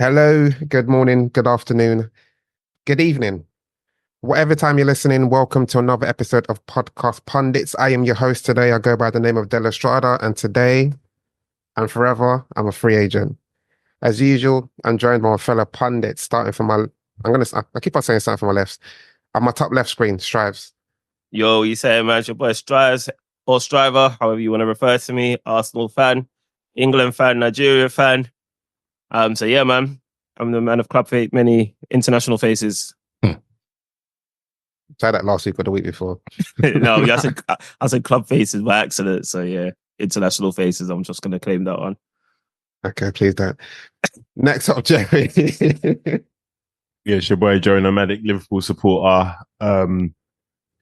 Hello, good morning, good afternoon, good evening. Whatever time you're listening, welcome to another episode of Podcast Pundits. I am your host today. I go by the name of Della Strada, and today and forever, I'm a free agent. As usual, I'm joined by my fellow pundits, starting from I keep on saying starting from my left. On my top left screen, Strives. Yo, you say, man, it's your boy Strives or Striver, however you want to refer to me. Arsenal fan, England fan, Nigeria fan. So yeah, man, I'm the man of club fate, many international faces. Tried that last week or the week before. No, I said club faces by accident. So yeah, international faces. I'm just going to claim that one. Okay, please don't. Next up, Jerry. Yeah, it's your boy Joe Nomadic, Liverpool supporter.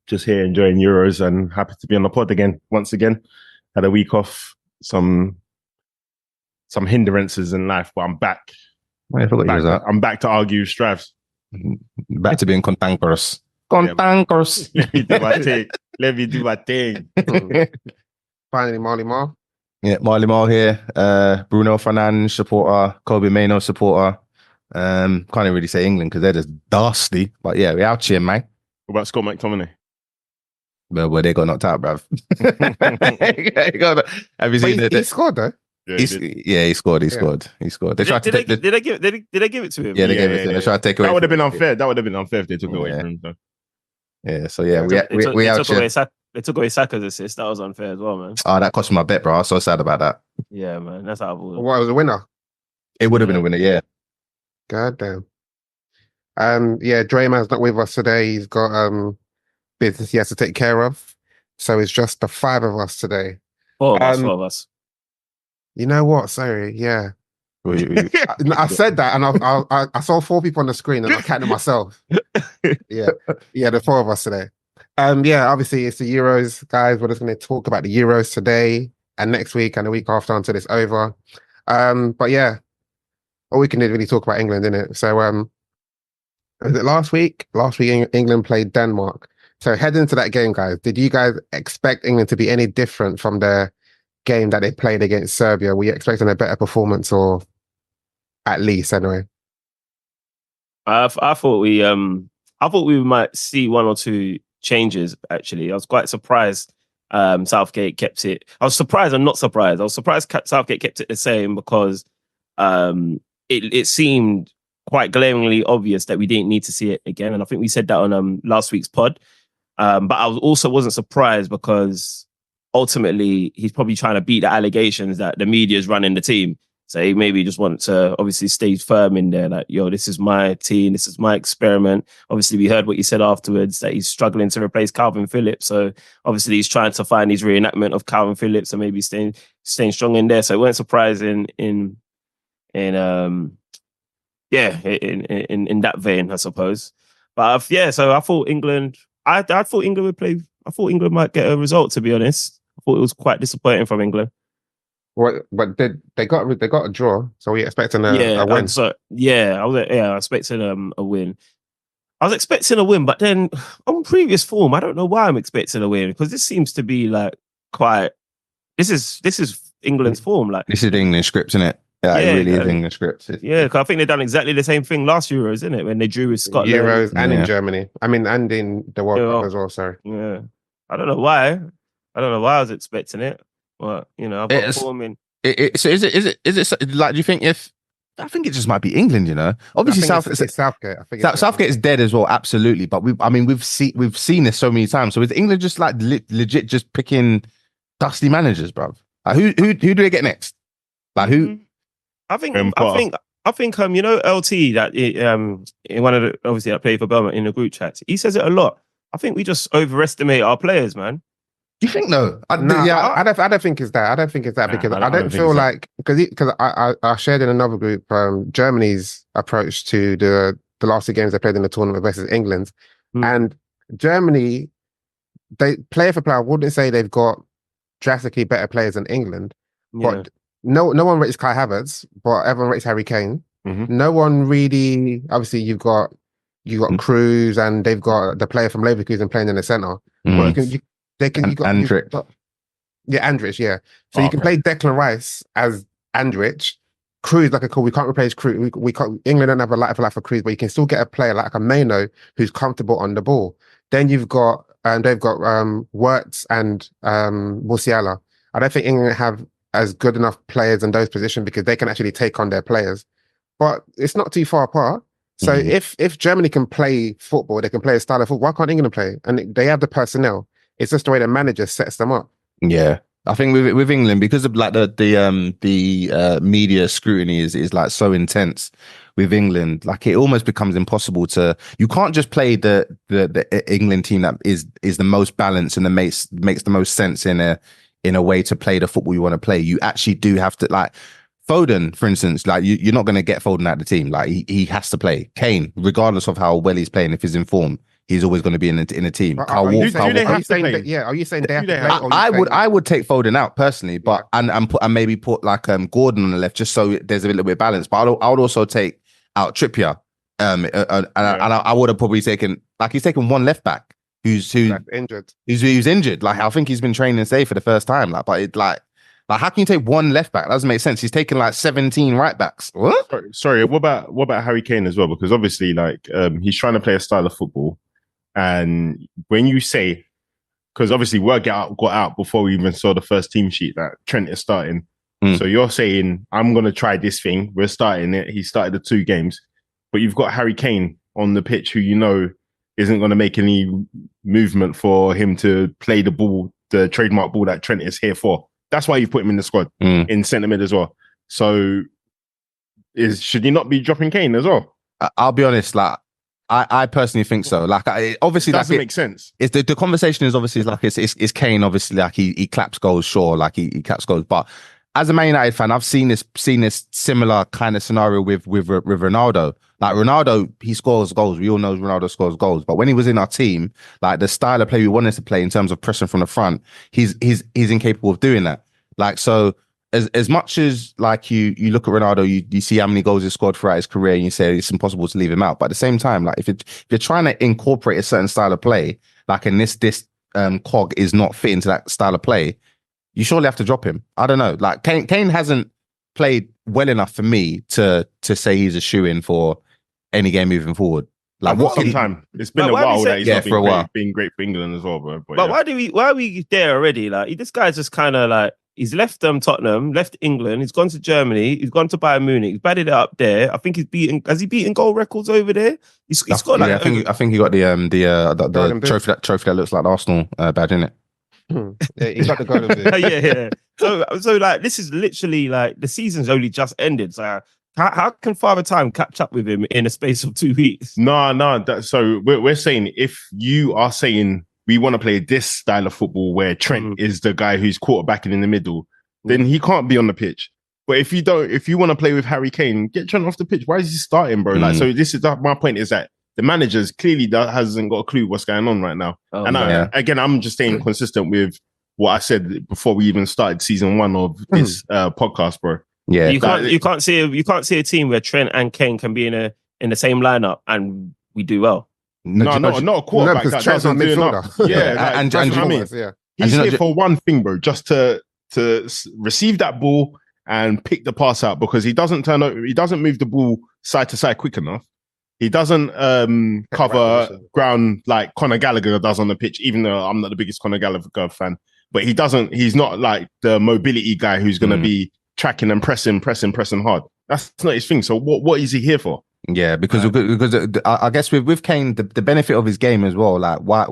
Just here enjoying Euros and happy to be on the pod again. Once again, had a week off, some hindrances in life, but I'm back. I'm back to argue Strives. Back to being cantankerous. Cantankerous. Let me do my thing. Finally, Marley Mar. Yeah, Marley Mar here. Bruno Fernandes supporter, Kobe Mainoo supporter. Can't even really say England because they're just dusty. But yeah, we're out here, man. What about Scott McTominay? Well, they got knocked out, bruv. Have you seen He scored though. He scored. He scored. They tried to take did they give it to him? Yeah, they gave it to him. They tried to take away. That would have been unfair. That would have been unfair if they took it away from him. So. Yeah, so yeah, we out here. They took away Saka's assist. That was unfair as well, man. Oh, that cost me my bet, bro. I was so sad about that. Yeah, man. That's how it was. What, was a winner? It would have been a winner, yeah. God damn. Yeah, Drayman's not with us today. He's got business he has to take care of. So it's just the five of us today. Four of us. You know what? Sorry, yeah. I said that and I saw four people on the screen and I counted myself. Yeah, the four of us today. Yeah, obviously it's the Euros, guys. We're just going to talk about the Euros today and next week and the week after until it's over. But yeah, all we can do is really talk about England, innit? So was it last week? Last week England played Denmark. So heading into that game, guys, did you guys expect England to be any different from their game that they played against Serbia? Were you expecting a better performance, or at least anyway? I thought we might see one or two changes. Actually, I was quite surprised. Southgate kept it. I was surprised and not surprised. I was surprised Southgate kept it the same because it seemed quite glaringly obvious that we didn't need to see it again. And I think we said that on last week's pod. But I also wasn't surprised because ultimately he's probably trying to beat the allegations that the media is running the team. So he maybe just wants to obviously stay firm in there, like, yo, this is my team, this is my experiment. Obviously, we heard what he said afterwards, that he's struggling to replace Calvin Phillips. So obviously he's trying to find his reenactment of Calvin Phillips and maybe staying strong in there. So it weren't surprising in that vein, I suppose. But so I thought England. I thought England would play. I thought England might get a result. To be honest, I thought it was quite disappointing from England. What? But they got a draw, so we're expecting a win. I was expecting a win. I was expecting a win, but then on previous form, I don't know why I'm expecting a win because this seems to be like quite. This is England's form. Like this is the English script, isn't it? Yeah, it really is English script. Because I think they've done exactly the same thing last Euros, isn't it? When they drew with Scotland. Euros and in Germany. I mean, and in the World Cup as well, sorry. Yeah. I don't know why. I was expecting it. But, I've got form in. So is it like, do you think I think it just might be England, Obviously Southgate. Southgate is dead as well, absolutely. But we've seen this so many times. So is England just like legit just picking dusty managers, bruv? Like, who do they get next? Like who? I think LT that in one of the obviously that played for Belmont in the group chat, he says it a lot. I think we just overestimate our players, man. Do you think no? I don't think it's that. I don't think it's that because I don't feel like because I shared in another group Germany's approach to the last two games they played in the tournament versus England, and Germany, they player for player, I wouldn't say they've got drastically better players than England, but no one rates Kai Havertz, but everyone rates Harry Kane. Mm-hmm. No one really. Obviously, you've got Cruz, and they've got the player from Leverkusen playing in the center. Mm-hmm. Andrich. Yeah, Andrich, yeah. So you can play Declan Rice as Andrich, Cruz, like I call, we can't replace Cruz. We can't. England don't have a life for Cruz, but you can still get a player like a Mano who's comfortable on the ball. Then they've got Wirtz and Musiala. I don't think England have as good enough players in those positions because they can actually take on their players. But it's not too far apart. So if Germany can play football, they can play a style of football. Why can't England play? And they have the personnel. It's just the way the manager sets them up. Yeah. I think with England, because of like the media scrutiny is like so intense with England, like it almost becomes impossible to. You can't just play the England team that is the most balanced and makes the most sense in a way to play the football you want to play. You actually do have to, like Foden, for instance. Like you're not going to get Foden out of the team. Like he has to play. Kane, regardless of how well he's playing, if he's in form, he's always going to be in a team. Are you saying they have to play? I would take Foden out personally, but and maybe put like Gordon on the left just so there's a little bit of balance. But I would also take out Trippier. And I would have probably taken, like, he's taken one left back who's injured. Who's injured. Like I think he's been training today for the first time. Like, but it like how can you take one left back? That doesn't make sense. He's taken like 17 right backs. What? Sorry. What about Harry Kane as well? Because obviously, like, he's trying to play a style of football. And when you say, because obviously word got out before we even saw the first team sheet that Trent is starting. So you're saying, I'm going to try this thing. We're starting it. He started the 2 games. But you've got Harry Kane on the pitch who you know isn't going to make any movement for him to play the ball, the trademark ball that Trent is here for. That's why you put him in the squad, in centre mid as well. So should he not be dropping Kane as well? I'll be honest, like, I personally think so. Like, obviously, doesn't make sense. It's the conversation is obviously like it's Kane. Obviously, like he claps goals, sure, like he claps goals. But as a Man United fan, I've seen this similar kind of scenario with Ronaldo. Like Ronaldo, he scores goals. We all know Ronaldo scores goals. But when he was in our team, like the style of play we wanted to play in terms of pressing from the front, he's incapable of doing that. Like so. As much as like you look at Ronaldo, you see how many goals he scored throughout his career, and you say it's impossible to leave him out. But at the same time, like if you're trying to incorporate a certain style of play, like in this cog is not fitting to that style of play, you surely have to drop him. I don't know. Like Kane hasn't played well enough for me to say he's a shoe-in for any game moving forward. Like what time? It's been a while that he's been great for England as well, bro. But why are we there already? Like this guy's just kind of like. He's left Tottenham, left England. He's gone to Germany. He's gone to Bayern Munich. He's batted it up there. I think has he beaten goal records over there? He's got like. I think he got the trophy that looks like the Arsenal badge, isn't it? Yeah, he got the golden boot. yeah. So like this is literally like the season's only just ended. So how can Father Time catch up with him in a space of 2 weeks? No. So we're saying if you are saying. We want to play this style of football where Trent is the guy who's quarterbacking in the middle, then he can't be on the pitch. But if you want to play with Harry Kane, get Trent off the pitch. Why is he starting, bro? Like, so this is my point is that the managers clearly hasn't got a clue what's going on right now. Again, I'm just staying consistent with what I said before we even started season 1 of this podcast, bro. Yeah, you can't see a team where Trent and Kane can be in the same lineup and we do well. Not a quarterback. No, because Trent's not midfielder. Yeah, and that's what I mean. Yeah. He's here for one thing, bro, just to receive that ball and pick the pass out because he doesn't move the ball side to side quick enough. He doesn't cover ground like Conor Gallagher does on the pitch, even though I'm not the biggest Conor Gallagher fan. But he's not like the mobility guy who's going to be tracking and pressing hard. That's not his thing. So what is he here for? Yeah, because I guess with Kane, the benefit of his game as well, like why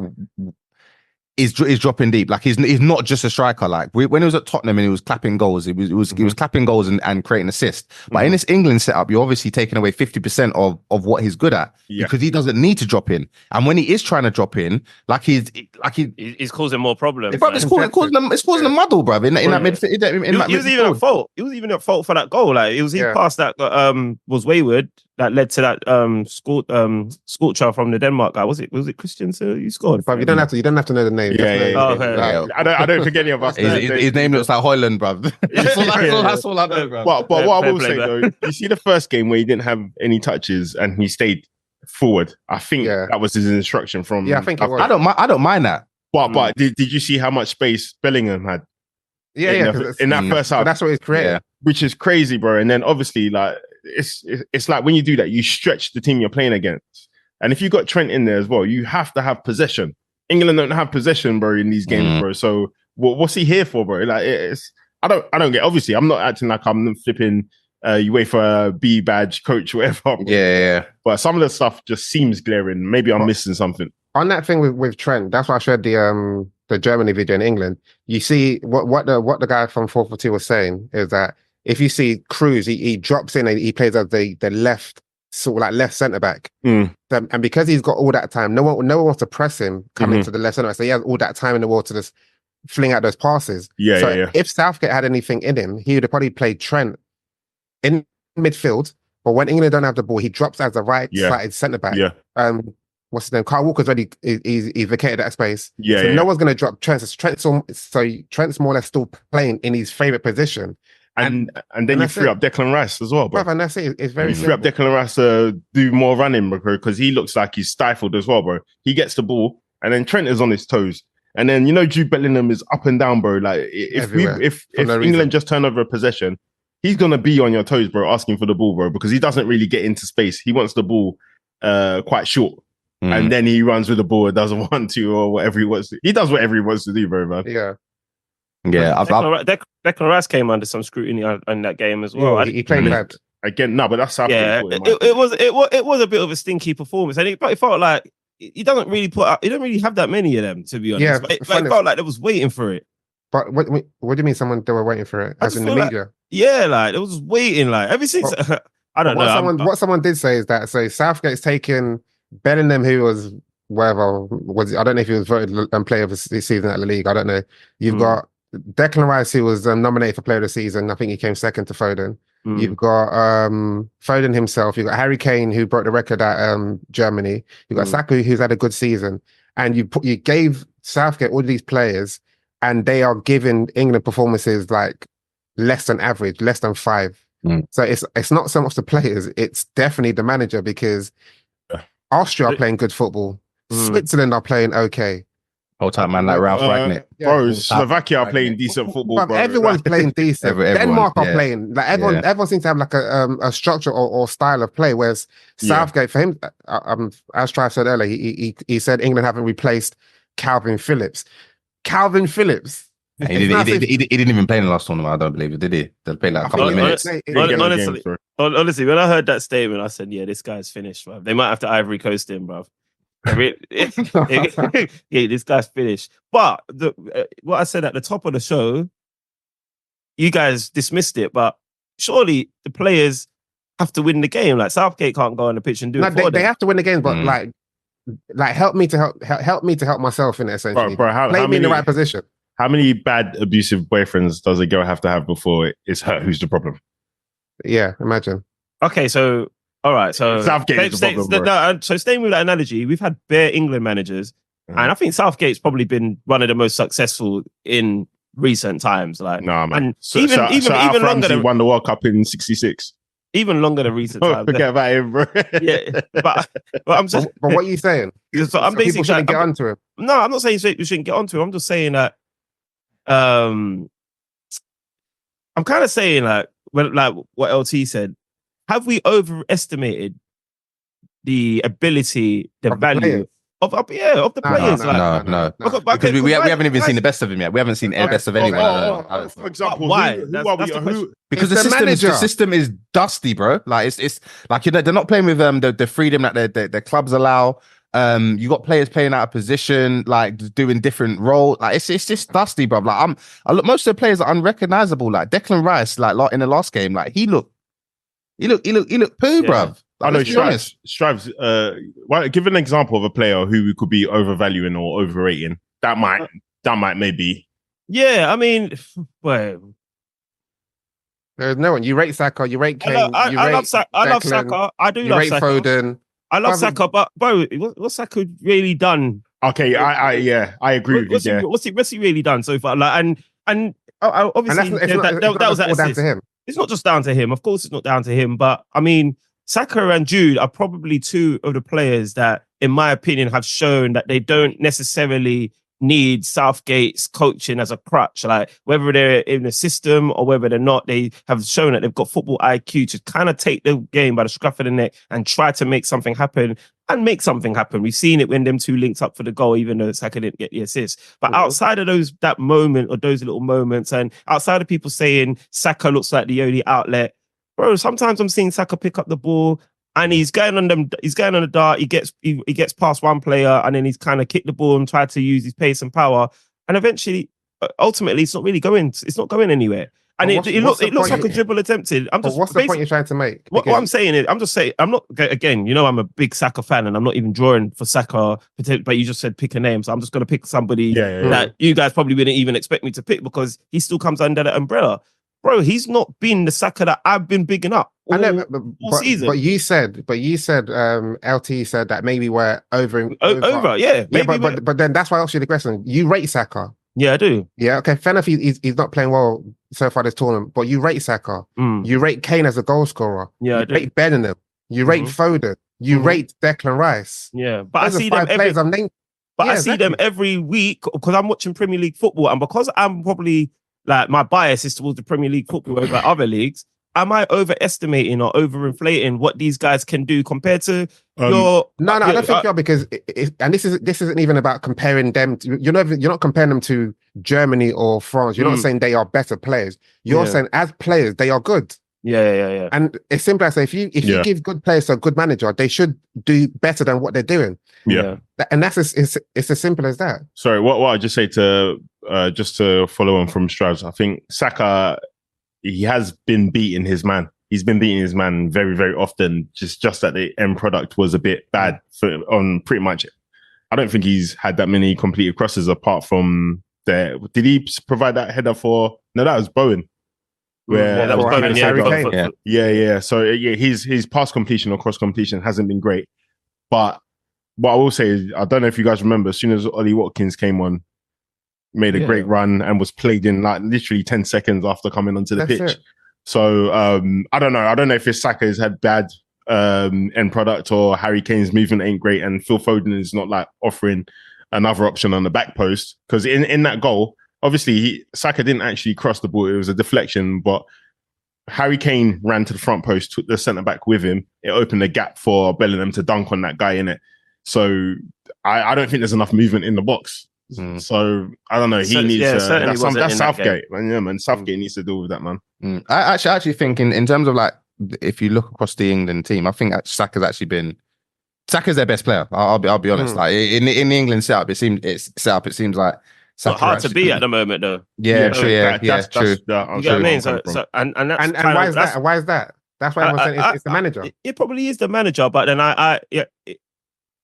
is dropping deep. Like he's not just a striker. Like when he was at Tottenham and he was clapping goals, he was clapping goals and creating assists. But in this England setup, you're obviously taking away 50% of what he's good at because he doesn't need to drop in. And when he is trying to drop in, he's causing more problems. It's causing a muddle, bruv. In that midfield, he was even at fault. He was even at fault for that goal. Like it was his pass that was wayward. That led to that scorcher from the Denmark guy. Was it Christian? So you scored. But you don't have to know the name. I don't think any of us. His name looks like Højlund, bruv. That's all I know, bruv. But what I will say though, you see the first game where he didn't have any touches and he stayed forward. I think that was his instruction from. Yeah, I think it was. I don't mind that. But did you see how much space Bellingham had? in that first half. That's what it's created, which is crazy, bro. And then obviously, like it's like when you do that, you stretch the team you're playing against. And if you got Trent in there as well, you have to have possession. England don't have possession, bro, in these games, bro. So what's he here for, bro? Like I don't get. Obviously, I'm not acting like I'm flipping UEFA B badge coach, whatever. Bro. Yeah. But some of the stuff just seems glaring. Maybe I'm missing something. On that thing with Trent, that's why I showed the Germany video in England. You see what the guy from 442 was saying is that if you see Cruz, he drops in and he plays as the left, sort of like left centre back. And because he's got all that time, no one wants to press him coming to the left centre back. So he has all that time in the world to just fling out those passes. If Southgate had anything in him, he would have probably played Trent in midfield. But when England don't have the ball, he drops as the right-sided centre back. What's his name? Kyle Walker's already he's vacated that space. So no one's going to drop Trent. So Trent's more or less still playing in his favourite position. And then you free up Declan Rice as well, bro. And that's it. It's very free up Declan Rice to do more running, bro, because he looks like he's stifled as well, bro. He gets the ball, and then Trent is on his toes. And then, Jude Bellingham is up and down, bro. Like, if England just turn over a possession, he's going to be on your toes, bro, asking for the ball, bro, because he doesn't really get into space. He wants the ball quite short. And then he runs with the ball and doesn't want to, or whatever he wants to. He does whatever he wants to do, bro, man. Yeah. Declan Rice came under some scrutiny in that game as well. He played bad. Again, no, but that's Southgate. Yeah, it was a bit of a stinky performance. And it felt like he doesn't really he don't really have that many of them, to be honest. Yeah, but it felt like they was waiting for it. But what do you mean they were waiting for it? As in the media? Like it was waiting, like ever since I don't know. What someone did say is that Southgate's taken Bellingham, who was I don't know if he was voted player of the season at the league. I don't know. You've got Declan Rice, who was nominated for player of the season. I think he came second to Foden. You've got Foden himself. You've got Harry Kane, who broke the record at Germany. You've got Saka, who's had a good season. And you gave Southgate all these players, and they are giving England performances like less than average, less than 5. So it's not so much the players, it's definitely the manager, because Austria are playing good football. Switzerland are playing okay. Whole time, man, like Ralph Ragnick. Bro, Slovakia are playing decent football, bro. Everyone's playing decent. Denmark are playing. Like everyone seems to have like a structure or style of play. Whereas Southgate, for him, as Trive said earlier, he said England haven't replaced Calvin Phillips. Calvin Phillips. He didn't even play in the last tournament, I don't believe. Did he? They played like a couple of minutes. Honestly, when I heard that statement, I said, yeah, this guy's finished, bro. They might have to Ivory Coast him, bro. This guy's finished. But what I said at the top of the show, you guys dismissed it, but surely the players have to win the game. Like Southgate can't go on the pitch and do it for them. They have to win the game, but like help me to help myself in it, essentially. Bro, play me in the right position. How many bad abusive boyfriends does a girl have to have before it's her who's the problem? Yeah, imagine. Okay, so all right, so Southgate is the problem, so staying with that analogy, we've had bare England managers, and I think Southgate's probably been one of the most successful in recent times. Like, nah, man. And even longer than won the World Cup in '66. Even longer than recent times. Forget about him, bro. Yeah, but I'm just. But what are you saying? So I'm basically people shouldn't get onto him. No, I'm not saying we shouldn't get onto him. I'm just saying that. I'm kind of saying like what LT said. Have we overestimated the ability, the value of the players? No. Because we haven't even seen the best of him yet. We haven't seen the best of anyone. For example, why? Who? Because the system is dusty, bro. Like it's like they're not playing with the freedom that their clubs allow. You got players playing out of position, like doing different roles. Like it's just dusty, bro. Like most of the players are unrecognizable. Like Declan Rice, like in the last game, like he looked poo, bro. I know, Strives. Give an example of a player who we could be overvaluing or overrating. That might maybe. Yeah, I mean, well, there's no one. You rate Saka, you rate Kane. I love Saka. I do love Saka. You rate Foden. I love Saka, but bro, what's Saka really done? Okay, I agree with you. What's he really done so far? Like, and obviously that was down to him. It's not just down to him. Of course, it's not down to him. But I mean, Saka and Jude are probably two of the players that, in my opinion, have shown that they don't necessarily need Southgate's coaching as a crutch. Like whether they're in the system or whether they're not, they have shown that they've got football IQ to kind of take the game by the scruff of the neck and try to make something happen. And make something happen. We've seen it when them two linked up for the goal, even though Saka didn't get the assist. But outside of that moment or those little moments, and outside of people saying Saka looks like the only outlet, bro, sometimes I'm seeing Saka pick up the ball and he's going on the dart. He gets past one player and then he's kind of kicked the ball and tried to use his pace and power. And eventually, ultimately, it's not really going. It's not going anywhere. And it looks like a dribble attempted. What's the point you're trying to make? What I'm saying is, I'm not, again, I'm a big Saka fan and I'm not even drawing for Saka, but you just said pick a name. So I'm just going to pick somebody that you guys probably wouldn't even expect me to pick because he still comes under that umbrella. Bro, he's not been the Saka that I've been bigging up all season. But you said, LT said that maybe we're over. Yeah. But then that's why I asked you the question. You rate Saka. Yeah, I do. Yeah, okay. Fair enough. He's not playing well so far this tournament, but you rate Saka. You rate Kane as a goal scorer. Yeah, you rate Bellingham. You rate Foden. You rate Declan Rice. Yeah, but I see them every week because I'm watching Premier League football, and because I'm probably like my bias is towards the Premier League football over other leagues. Am I overestimating or overinflating what these guys can do compared to your? No, I don't think you're because, and this isn't even about comparing them. You're not comparing them to Germany or France. You're not saying they are better players. You're saying as players they are good. Yeah. And it's simple as if you give good players to a good manager, they should do better than what they're doing. Yeah, and it's as simple as that. Sorry, what I just say to just to follow on from Strauss, I think Saka. He has been beating his man. He's been beating his man very, very often. Just that the end product was a bit bad on pretty much. I don't think he's had that many completed crosses apart from there. Did he provide that header for? No, that was Bowen. That was Bowen. Harry Kane. Yeah. So his pass completion or cross completion hasn't been great. But what I will say is, I don't know if you guys remember, as soon as Ollie Watkins came on, made a great run and was played in like literally 10 seconds after coming onto the pitch. It. So I don't know if his Saka has had bad end product or Harry Kane's movement ain't great and Phil Foden is not like offering another option on the back post. Because in that goal, obviously Saka didn't actually cross the ball. It was a deflection, but Harry Kane ran to the front post, took the centre back with him. It opened a gap for Bellingham to dunk on that guy in it. So I don't think there's enough movement in the box. So I don't know. He needs that's Southgate, man. Yeah, man. Southgate needs to deal with that, man. I actually think in terms of like if you look across the England team, I think Saka's their best player. I'll be honest. Like in the England setup, it seems like Saka hard to be at the moment, though. Yeah, true. Yeah, true. You know what I mean? So and why is that? Why is that? That's why everyone's saying it's the manager. It probably is the manager, but then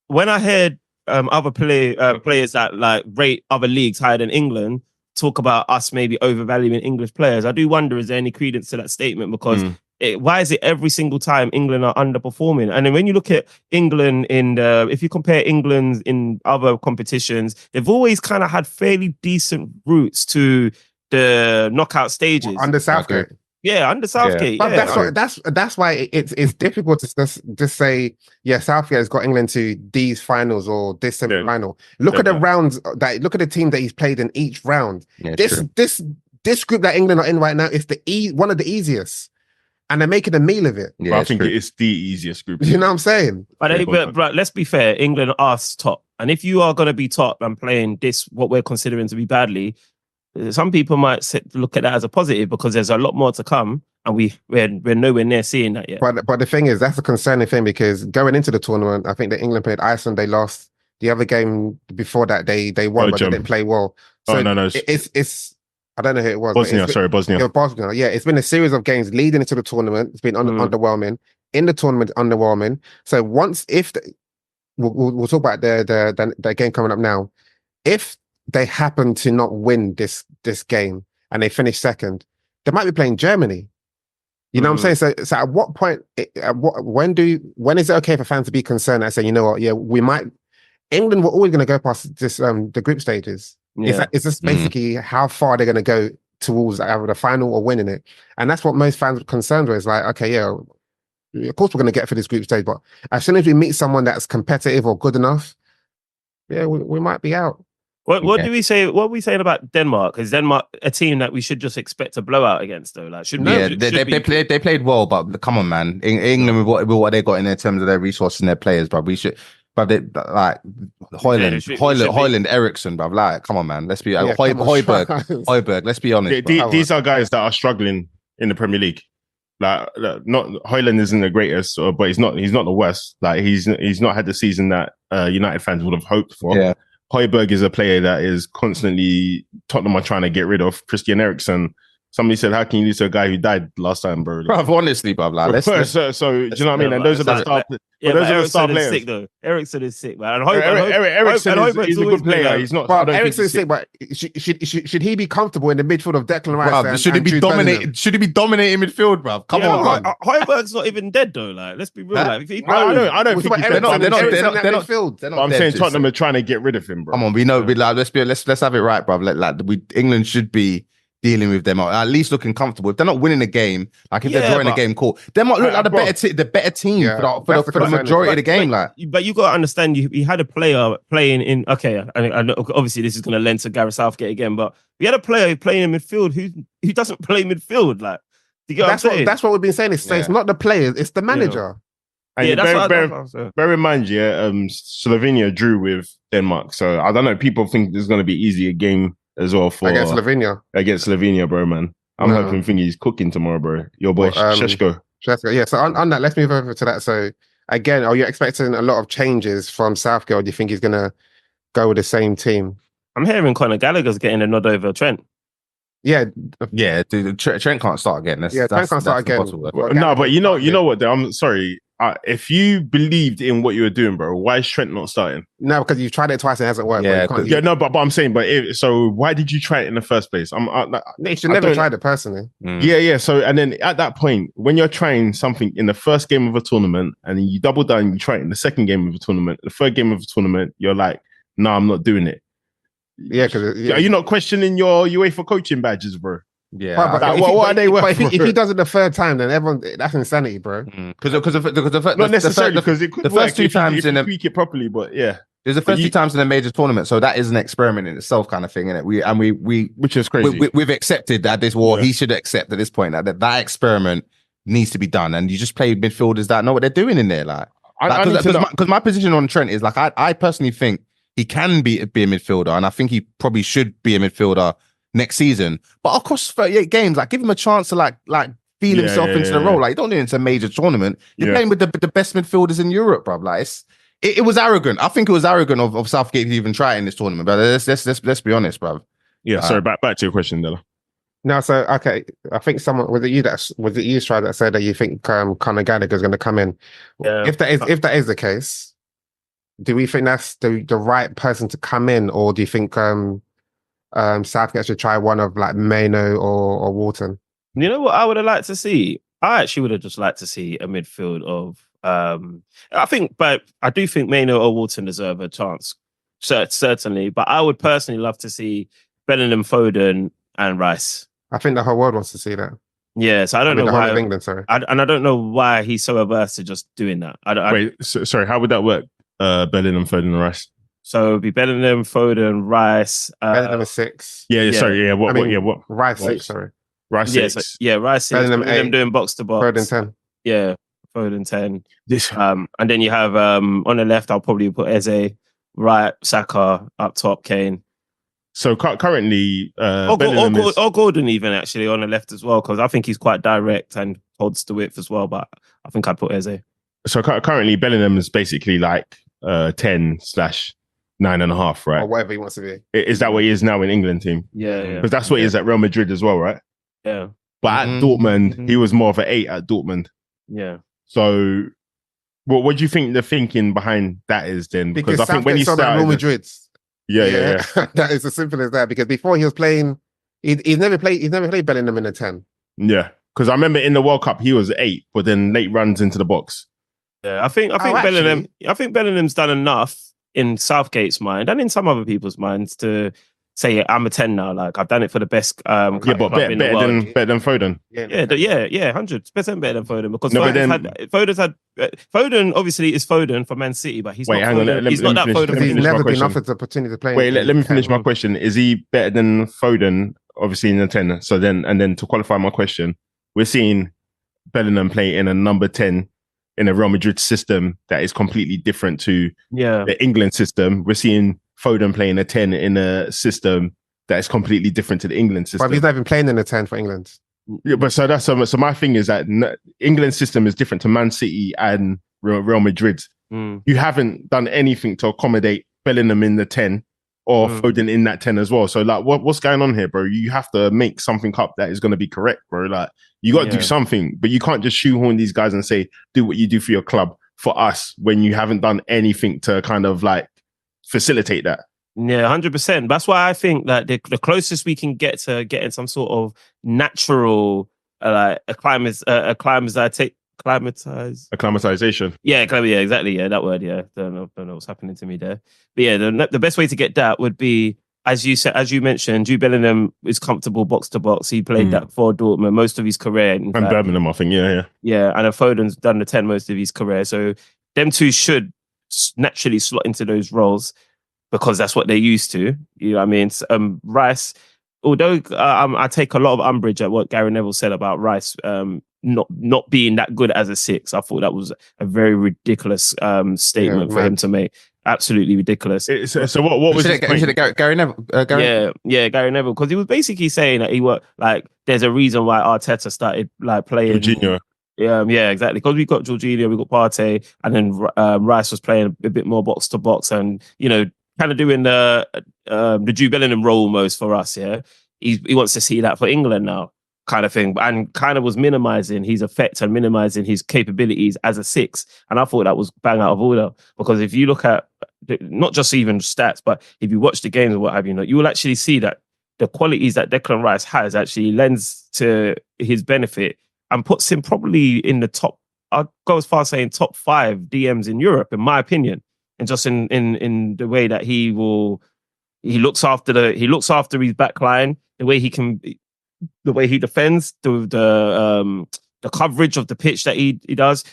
when I heard other players that like rate other leagues higher than England talk about us maybe overvaluing English players, I do wonder, is there any credence to that statement? Because why is it every single time England are underperforming? And then when you look at England if you compare England in other competitions, they've always kind of had fairly decent routes to the knockout stages. Under Southgate. Yeah, under Southgate. But yeah. that's why it's difficult to just say, Southgate has got England to these finals or this semi-final. Look at the rounds look at the team that he's played in each round. Yeah, this group that England are in right now is one of the easiest. And they're making a meal of it. Yeah, I think it's the easiest group. You know what I'm saying? But let's be fair, England are top. And if you are going to be top and playing this, what we're considering to be badly, some people might look at that as a positive because there's a lot more to come, and we're nowhere near seeing that yet. But the thing is, that's a concerning thing because going into the tournament, I think that England played Iceland. They lost the other game before that. They won, but they didn't play well. So no. It's I don't know who it was. Bosnia. It was Bosnia. Yeah, it's been a series of games leading into the tournament. It's been underwhelming. In the tournament, underwhelming. So we'll talk about the game coming up now. If they happen to not win this game and they finish second, they might be playing Germany. You know what I'm saying? So at what point, when is it okay for fans to be concerned and say, you know what, we might, England were always going to go past this the group stages. Yeah. Is this basically how far they're going to go towards either the final or winning it? And that's what most fans are concerned with. Is like, okay, of course we're going to get for this group stage, but as soon as we meet someone that's competitive or good enough, we might be out. What do we say? What are we saying about Denmark? Is Denmark a team that we should just expect a blowout against, though? Like, they played well, but come on, man. England with what they got in terms of their resources and their players, bro. We should. But they, like Højlund, Eriksson, bro. Like, come on, man. Let's be Højbjerg. Let's be honest. These are guys that are struggling in the Premier League. Like, not Højlund isn't the greatest, but he's not the worst. Like, he's not had the season that United fans would have hoped for. Yeah. Højbjerg is a player that is constantly Tottenham are trying to get rid of. Christian Eriksen. Somebody said, "How can you lose to a guy who died last time, bro?" Honestly, bro. Like, so do you know what I mean? And those are the star. Those are the star players. Sick, though. Eriksson is sick, man. Eriksen is a good player. He's not. Eriksen is sick, but should he be comfortable in the midfield of Declan Rice? Should he be dominating? Should he be dominating midfield, bro? Come on, bro. Højbjerg's not even dead though. Like, let's be real. Like, I don't think they're not midfield. I'm saying Tottenham are trying to get rid of him, bro. Come on, we know. Let's have it right, bro. England should be dealing with them, or at least looking comfortable. If they're not winning a game, like if they're drawing a game, cool. They might look like the better team for the majority of the game. But you got to understand, you had a player playing in. Okay, I know, obviously this is going to lend to Gareth Southgate again, but we had a player playing in midfield who doesn't play midfield. Like, you get what I'm saying? That's what we've been saying. It's not the players, it's the manager. And bear in mind, Slovenia drew with Denmark, so I don't know. People think there's going to be easy a game as well for against Slovenia, bro, man. I'm hoping he's cooking tomorrow, bro. Your boy Šeško. Yeah. So on that, let's move over to that. So again, are you expecting a lot of changes from Southgate, or do you think he's gonna go with the same team? I'm hearing Conor Gallagher's getting a nod over Trent. Yeah, dude. Trent can't start again. Trent can't start again. No, but you know what? I'm sorry. If you believed in what you were doing, bro, why is Trent not starting? No, because you've tried it twice and it hasn't worked. But I'm saying, so why did you try it in the first place? They should never tried it personally. Yeah. So, and then at that point, when you're trying something in the first game of a tournament, and then you double down, you try it in the second game of a tournament, the third game of a tournament, you're like, no, I'm not doing it. Yeah, because are you not questioning your UEFA coaching badges, bro? Yeah, but what are they worth? If he does it the third time, then that's insanity, bro. Because not necessarily, because it could the first two times if you tweak it properly, but yeah, there's the first two times in a major tournament, so that is an experiment in itself, kind of thing, isn't it? We which is crazy. We've accepted that this war. He should accept at this point that experiment needs to be done, and you just play midfielders that know what they're doing in there, because my position on Trent is like I personally think he can be a midfielder, and I think he probably should be a midfielder next season, but across 38 games, like give him a chance to like feel himself into the role. Like, you don't do it into a major tournament. You're playing with the best midfielders in Europe, bro. Like, it was arrogant. I think it was arrogant of Southgate to even try it in this tournament. But let's be honest, bro. Yeah. Sorry. Back to your question, Della. No, so okay. I think was it you Strive, that said that you think Conor Gallagher is going to come in? Yeah. If that is the case, do we think that's the right person to come in, or do you think Southgate should try one of like Maino or Wharton? You know what I would have liked to see? I actually would have just liked to see a midfield of I do think Maino or Wharton deserve a chance, certainly. But I would personally love to see Bellingham, Foden, and Rice. I think the whole world wants to see that. Yeah, so I don't know why. Of England, sorry. I don't know why he's so averse to just doing that. Sorry, how would that work? Bellingham, Foden, and Rice. So it'd be Bellingham, Foden, Rice. Bellingham is 6. What? Rice 6, sorry. Rice 6. Rice 6. Bellingham doing box to box. Foden 10. Yeah, Foden 10. And then you have on the left, I'll probably put Eze, right, Saka, up top, Kane. So currently, or Gordon even actually on the left as well, because I think he's quite direct and holds the width as well. But I think I'd put Eze. So currently, Bellingham is basically like 10/9.5, right? Or whatever he wants to be. Is that what he is now in England team? Yeah. Because that's what he is at Real Madrid as well, right? Yeah. But at Dortmund, he was more of an 8 at Dortmund. Yeah. So, what do you think the thinking behind that is then? Because I think when he started Real Madrid. Yeah. That is as simple as that. Because before he was playing, he's never played Bellingham in a 10. Yeah. Because I remember in the World Cup he was 8, but then late runs into the box. Yeah, I think Bellingham. I think Bellingham's done enough in Southgate's mind and in some other people's minds to say I'm a 10 now. Like I've done it for the best. But better than Foden. Yeah, 100% better than Foden because Foden obviously is Foden for Man City, but he's not Foden. He's not that Foden. He's never been offered the opportunity to play. Wait, let me finish my question. Is he better than Foden? Obviously in the 10. So then to qualify my question, we're seeing Bellingham play in a number 10 in a Real Madrid system that is completely different to the England system. We're seeing Foden playing a 10 in a system that is completely different to the England system. But he's not even playing in a 10 for England. Yeah, but so my thing is that England's system is different to Man City and Real Madrid. You haven't done anything to accommodate Bellingham in the 10 or Foden in that 10 as well. So like, what's going on here, bro? You have to make something up that is going to be correct, bro. Like, you got to do something, but you can't just shoehorn these guys and say, do what you do for your club for us when you haven't done anything to kind of like facilitate that. Yeah, 100%. That's why I think that the closest we can get to getting some sort of natural acclimatization. Yeah, exactly. Yeah, that word. Yeah, don't know what's happening to me there. But yeah, the best way to get that would be, as you mentioned, Jude Bellingham is comfortable box to box. He played that for Dortmund most of his career, and Birmingham, I think. Yeah. And Foden's done the 10 most of his career. So them two should naturally slot into those roles because that's what they're used to. You know what I mean? Rice, although I take a lot of umbrage at what Gary Neville said about Rice not being that good as a 6. I thought that was a very ridiculous statement for him to make. Absolutely ridiculous. So what was Gary Neville? Gary Neville, because he was basically saying that he was like, there's a reason why Arteta started like playing Jorginho. Yeah, exactly. Because we got Jorginho, we got Partey, and then Rice was playing a bit more box to box, and kind of doing the Jude Bellingham role almost for us. Yeah, he wants to see that for England now, kind of thing, and kind of was minimizing his effect and minimizing his capabilities as a 6. And I thought that was bang out of order, because if you look at not just even stats, but if you watch the games or what have you, you will actually see that the qualities that Declan Rice has actually lends to his benefit and puts him probably in the top. I'll go as far as saying top 5 DMs in Europe, in my opinion, and just in the way that he looks after his back line, the way he defends, the coverage of the pitch that he does.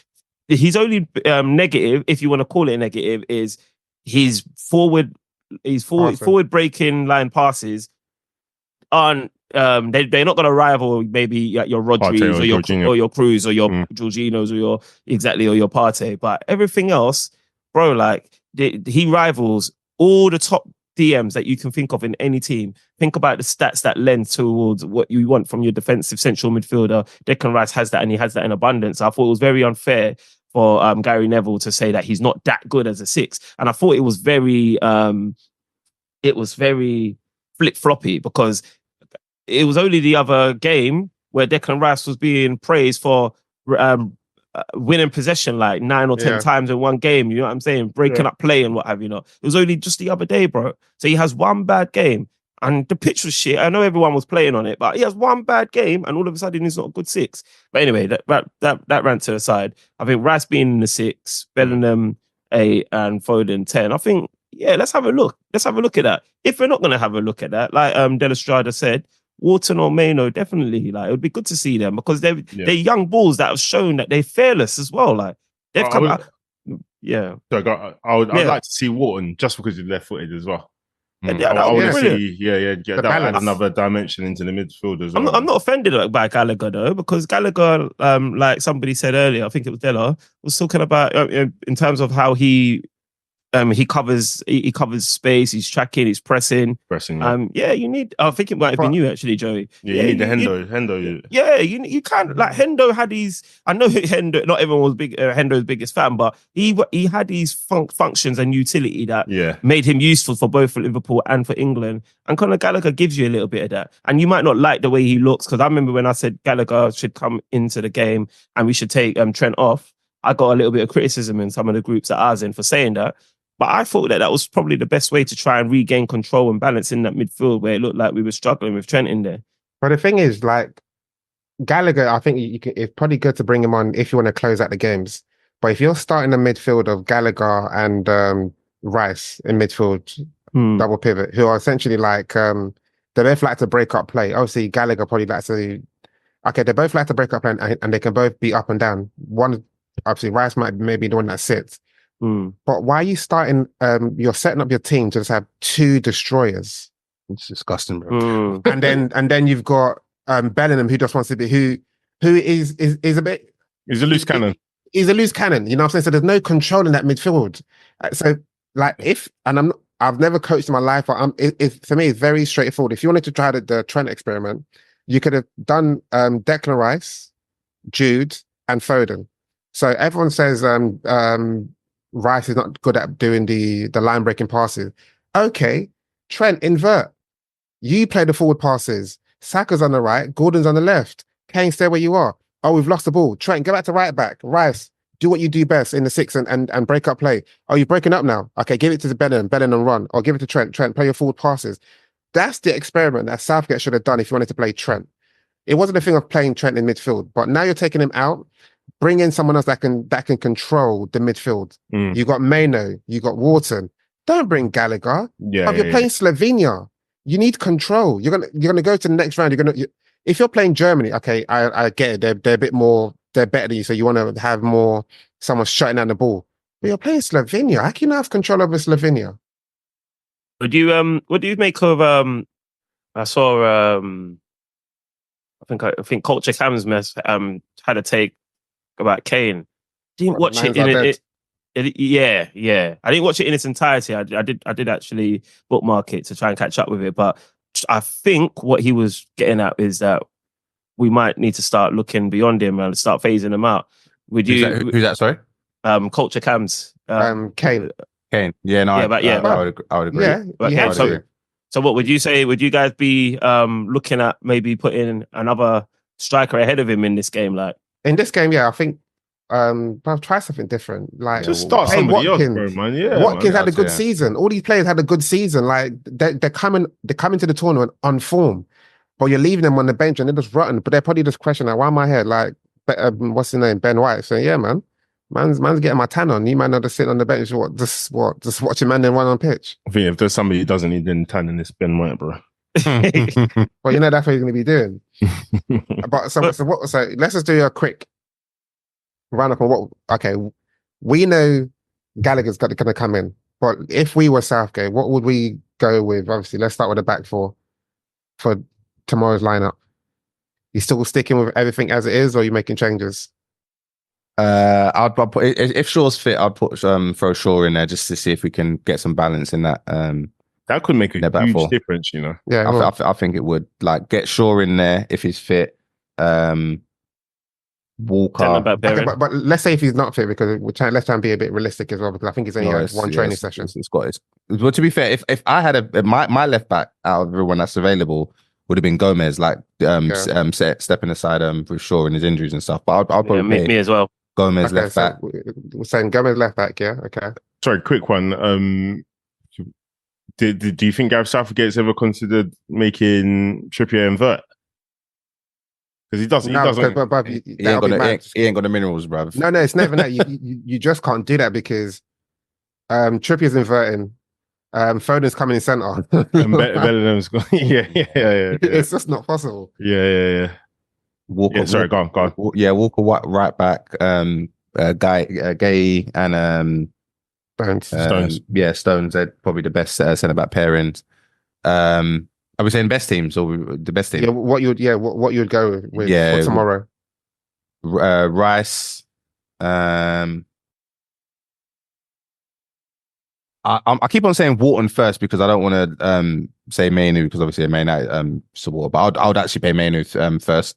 His only negative, if you want to call it a negative, is his forward breaking line passes aren't they're not going to rival maybe your Rodris or your Cruz or your Jorginhos or your Partey, but everything else, bro, like he rivals all the top DMs that you can think of in any team. Think about the stats that lend towards what you want from your defensive central midfielder. Declan Rice has that, and he has that in abundance. I thought it was very unfair for Gary Neville to say that he's not that good as a 6, and I thought it was very flip-floppy, because it was only the other game where Declan Rice was being praised for winning possession like 9 or 10 times in one game. You know what I'm saying? Breaking up play and what have you not. It was only just the other day, bro. So he has one bad game and the pitch was shit. I know everyone was playing on it, but he has one bad game and all of a sudden he's not a good 6. But anyway, that rant to the side. I think Rice being in the 6, Bellingham 8 and Foden 10. I think, let's have a look. Let's have a look at that. If we're not going to have a look at that, like Della Strada said, Wharton or Maino, definitely. Like, it would be good to see them, because they're young bulls that have shown that they're fearless as well. Like, they've come out. Yeah. So I'd like to see Wharton just because he's left-footed as well. I want to see, get that another dimension into the midfield as well. I'm not offended by Gallagher though, because Gallagher, like somebody said earlier, I think it was Della, was talking about in terms of how he covers space, he's tracking, he's pressing. You need, I think it might have been you actually, Joey. You need the Hendo. You can't, like, Hendo had these, I know Hendo, not everyone was Hendo's biggest fan, but he had these functions and utility that made him useful for both for Liverpool and for England. And Conor Gallagher gives you a little bit of that. And you might not like the way he looks, because I remember when I said Gallagher should come into the game and we should take Trent off, I got a little bit of criticism in some of the groups that I was in for saying that. But I thought that was probably the best way to try and regain control and balance in that midfield, where it looked like we were struggling with Trent in there. But the thing is, like, Gallagher, I think it's probably good to bring him on if you want to close out the games. But if you're starting a midfield of Gallagher and Rice in midfield, double pivot, who are essentially like they both like to break up play. Obviously, Gallagher probably likes to. Okay, they both like to break up play, and they can both be up and down. One, obviously, Rice might maybe the one that sits. But why are you starting? You're setting up your team to just have two destroyers. It's disgusting, bro. And then you've got Bellingham, who just wants to be who is a bit. He's a loose cannon. He's a loose cannon. You know what I'm saying? So there's no control in that midfield. So like I've never coached in my life, but for me, it's very straightforward. If you wanted to try the Trent experiment, you could have done Declan Rice, Jude, and Foden. So everyone says Rice is not good at doing the line breaking passes. Okay, Trent, invert. You play the forward passes. Saka's on the right, Gordon's on the left. Kane, stay where you are. Oh, we've lost the ball. Trent, go back to right back. Rice, do what you do best in the six and break up play. Oh, you're breaking up now. Okay, give it to Bellingham run. Or give it to Trent. Trent, play your forward passes. That's the experiment that Southgate should have done if you wanted to play Trent. It wasn't a thing of playing Trent in midfield, but now you're taking him out. Bring in someone else that can control the midfield. You got Maino, you got Wharton. Don't bring Gallagher. You're playing Slovenia. You need control. You're gonna go to the next round. If you're playing Germany, okay, I get it. They're a bit more. They're better than you, so you want to have more. Someone shutting down the ball. But you're playing Slovenia. How can you not have control over Slovenia? What do you make of I saw I think Culture Cam's had a take about Kane. Didn't watch it in it. Yeah. I didn't watch it in its entirety. I did actually bookmark it to try and catch up with it. But I think what he was getting at is that we might need to start looking beyond him and start phasing him out. Who's that? Sorry. Culture Cam's. Kane. Yeah, no. I would agree. Yeah. So what would you say? Would you guys be looking at maybe putting another striker ahead of him in this game? Like in this game, yeah, I think but try something different. Like just start somebody else, bro, man. Yeah, Watkins had a good season. All these players had a good season. Like they're coming to the tournament on form, but you're leaving them on the bench and they're just rotten. But they're probably just questioning, like, why am I here? Like, what's his name? Ben White. So yeah, man. Man's getting my tan on. You might not just sit on the bench. Just watch a man then run on pitch. I think if there's somebody who doesn't need any tan, it's Ben White, bro. Well, you know that's what he's going to be doing. But so let's just do a quick round up on what. Okay, we know Gallagher's going to come in, but if we were Southgate, what would we go with? Obviously, let's start with the back four for tomorrow's lineup. You still sticking with everything as it is, or are you making changes? I'd put, if Shaw's fit, I'd put throw Shaw in there just to see if we can get some balance in that. That could make a huge difference, you know. Yeah, I think it would. Like get Shaw in there if he's fit. Walker, okay, but let's say if he's not fit, because let's try and be a bit realistic as well, because I think he's only had one training session. Well, to be fair, if I had my left back out of everyone that's available would have been Gomez, like stepping aside with Shaw and his injuries and stuff. But I'll probably me as well. Gomez left back. We're saying Gomez left back, yeah. Okay. Sorry, quick one. Do you think Gareth Southgate's ever considered making Trippier invert? Because he doesn't. He ain't got the minerals, bruv. No, it's never that. You just can't do that because Trippier's inverting. Foden's coming in centre. And Bellingham's going. Yeah. It's just not possible. Yeah. Walker, sorry, go on. Yeah, Walker right back. Gay and Stones. Yeah, Stones are probably the best centre back pairings. Are we saying best teams or the best team? Yeah, what you would go with for tomorrow? Rice. I keep on saying Wharton first because I don't want to say Mainu because obviously Mainu support, but I would actually play Mainu first.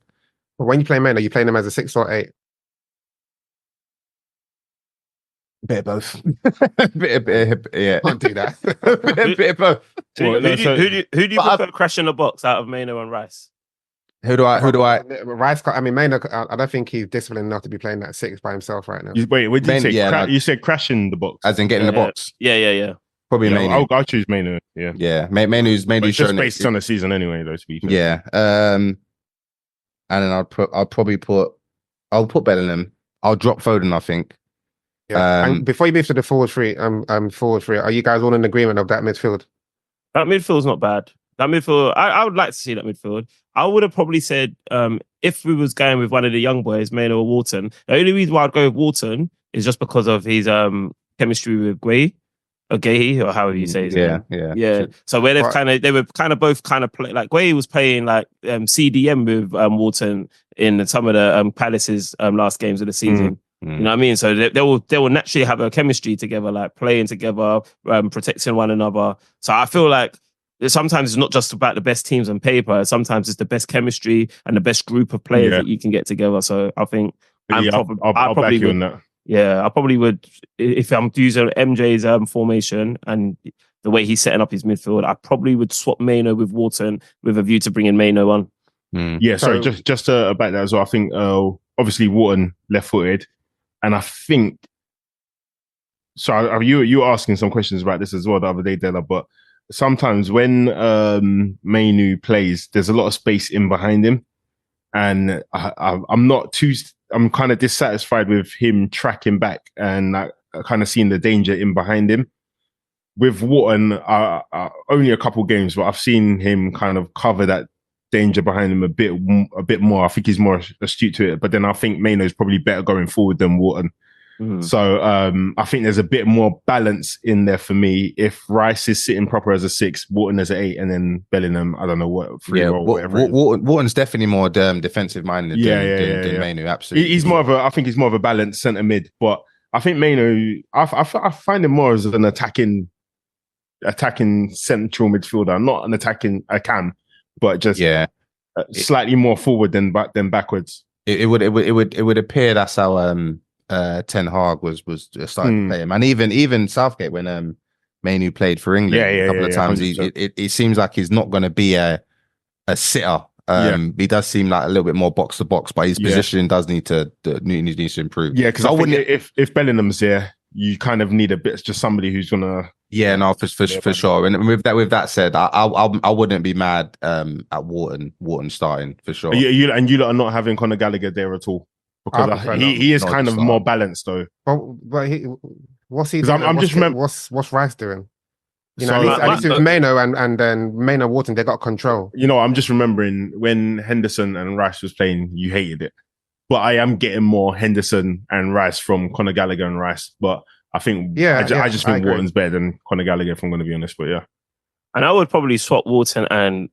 But when you play Mainu, are you playing them as a 6 or 8? Bit of both. Yeah. Can't do that. bit of both. Who do you prefer crashing the box out of Maino and Rice? Who do I? Rice. I mean, Maino. I don't think he's disciplined enough to be playing that 6 by himself right now. Wait, what did you say? Yeah, you said crashing the box, as in getting the box. Yeah. Probably Maino. I'll choose Maino. Yeah. Mainu's just based on the season anyway, though. To be fair. Yeah. And then I'll put Bellingham. I'll drop Foden, I think. Yeah. And before you move to the forward three, are you guys all in agreement of that midfield? That midfield's not bad. That midfield, I would like to see that midfield. I would have probably said, if we was going with one of the young boys, Maino or Wharton, the only reason why I'd go with Wharton is just because of his chemistry with Guehi, or however you say his name. Yeah. So where they were both play, like Guehi was playing like CDM with Wharton in some of the Palace's last games of the season. You know what I mean? So they will naturally have a chemistry together, like playing together, protecting one another. So I feel like sometimes it's not just about the best teams on paper. Sometimes it's the best chemistry and the best group of players that you can get together. So I think I'll probably back you on that. Yeah, I probably would, if I'm using MJ's formation and the way he's setting up his midfield, I probably would swap Maino with Wharton with a view to bringing Maino on. Yeah, sorry, just about that as well. I think obviously Wharton left-footed, and I think so. You were asking some questions about this as well the other day, Della. But sometimes when Mainu plays, there's a lot of space in behind him, and I'm kind of dissatisfied with him tracking back and kind of seeing the danger in behind him. With Wharton, only a couple games, but I've seen him kind of cover that danger behind him a bit more. I think he's more astute to it. But then I think Maino is probably better going forward than Wharton. So I think there's a bit more balance in there for me. If Rice is sitting proper as a 6, Wharton as an 8, and then Bellingham, I don't know what 3 or whatever. Wharton's definitely more defensive minded than Maino. Absolutely, he's more of a. I think he's more of a balanced centre mid. But I think Maino, I find him more as an attacking central midfielder, not an attacking cam, but just slightly more forward than backwards. It would appear that's how Ten Hag was starting to play him, and even Southgate when Mainu played for England a couple of times. It seems like he's not going to be a sitter. He does seem like a little bit more box to box, but his positioning does needs to improve. Yeah, because I wouldn't. If Bellingham's there, you kind of need a bit, just somebody who's gonna. Yeah, no, for sure. And with that said, I wouldn't be mad at Wharton starting for sure. You lot are not having Conor Gallagher there at all. Because he is kind of more balanced though. But what's he doing? I'm just remembering what's Rice doing? You know, at least with Maino and then Maino Wharton, they got control. You know, I'm just remembering when Henderson and Rice was playing, you hated it. But I am getting more Henderson and Rice from Conor Gallagher and Rice. But I think I just think Wharton's better than Conor Gallagher, if I'm going to be honest. But yeah. And I would probably swap Wharton and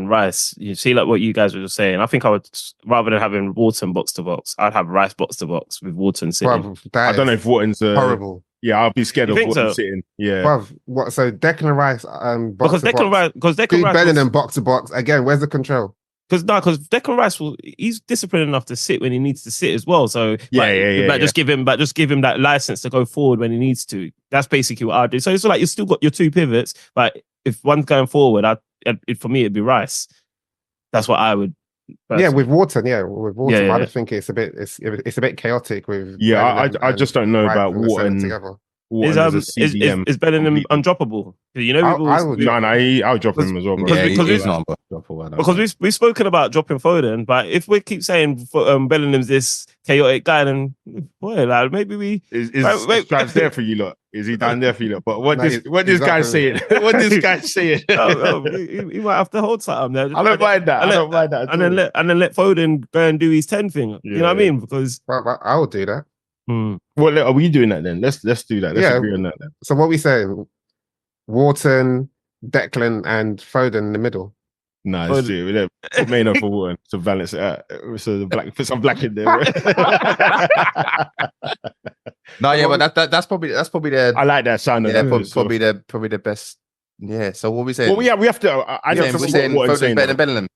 Rice. You see, like what you guys were just saying. I think I would, rather than having Wharton box to box, I'd have Rice box to box with Wharton sitting. I don't know if Wharton's horrible. Yeah, I'll be scared of Wharton sitting. Yeah, bruv, what? So Declan Rice, because Declan Rice better than box to box again. Where's the control? Because Declan Rice he's disciplined enough to sit when he needs to sit as well. So just give him that license to go forward when he needs to. That's basically what I do. So it's like you've still got your 2 pivots, but if one's going forward, for me it'd be Rice. That's what I would. Personally. Yeah, with Wharton. I just think it's a bit chaotic. With I just don't know about Wharton together. Is Bellingham undroppable? You know, I'll drop him as well. Because not undroppable. Because we've spoken about dropping Foden, but if we keep saying Bellingham's this chaotic guy, then maybe we is Stripes there for you lot? Is he down there for you lot? But what this guy saying? What this guy saying? He might have to hold something there. I don't mind that. And then let Foden go and do his 10 thing. You know what I mean? Because I would do that. Well, are we doing that then? Let's do that. Let's agree on that then. So what we saying? Wharton, Declan, and Foden in the middle. No, let's do it. Put Maino for Wharton to balance it out. So put some black in there. No, yeah, but that's probably the. I like that sound. Probably the best. Yeah. So what we saying? Well, we have to. We're saying Foden's better than Bellingham.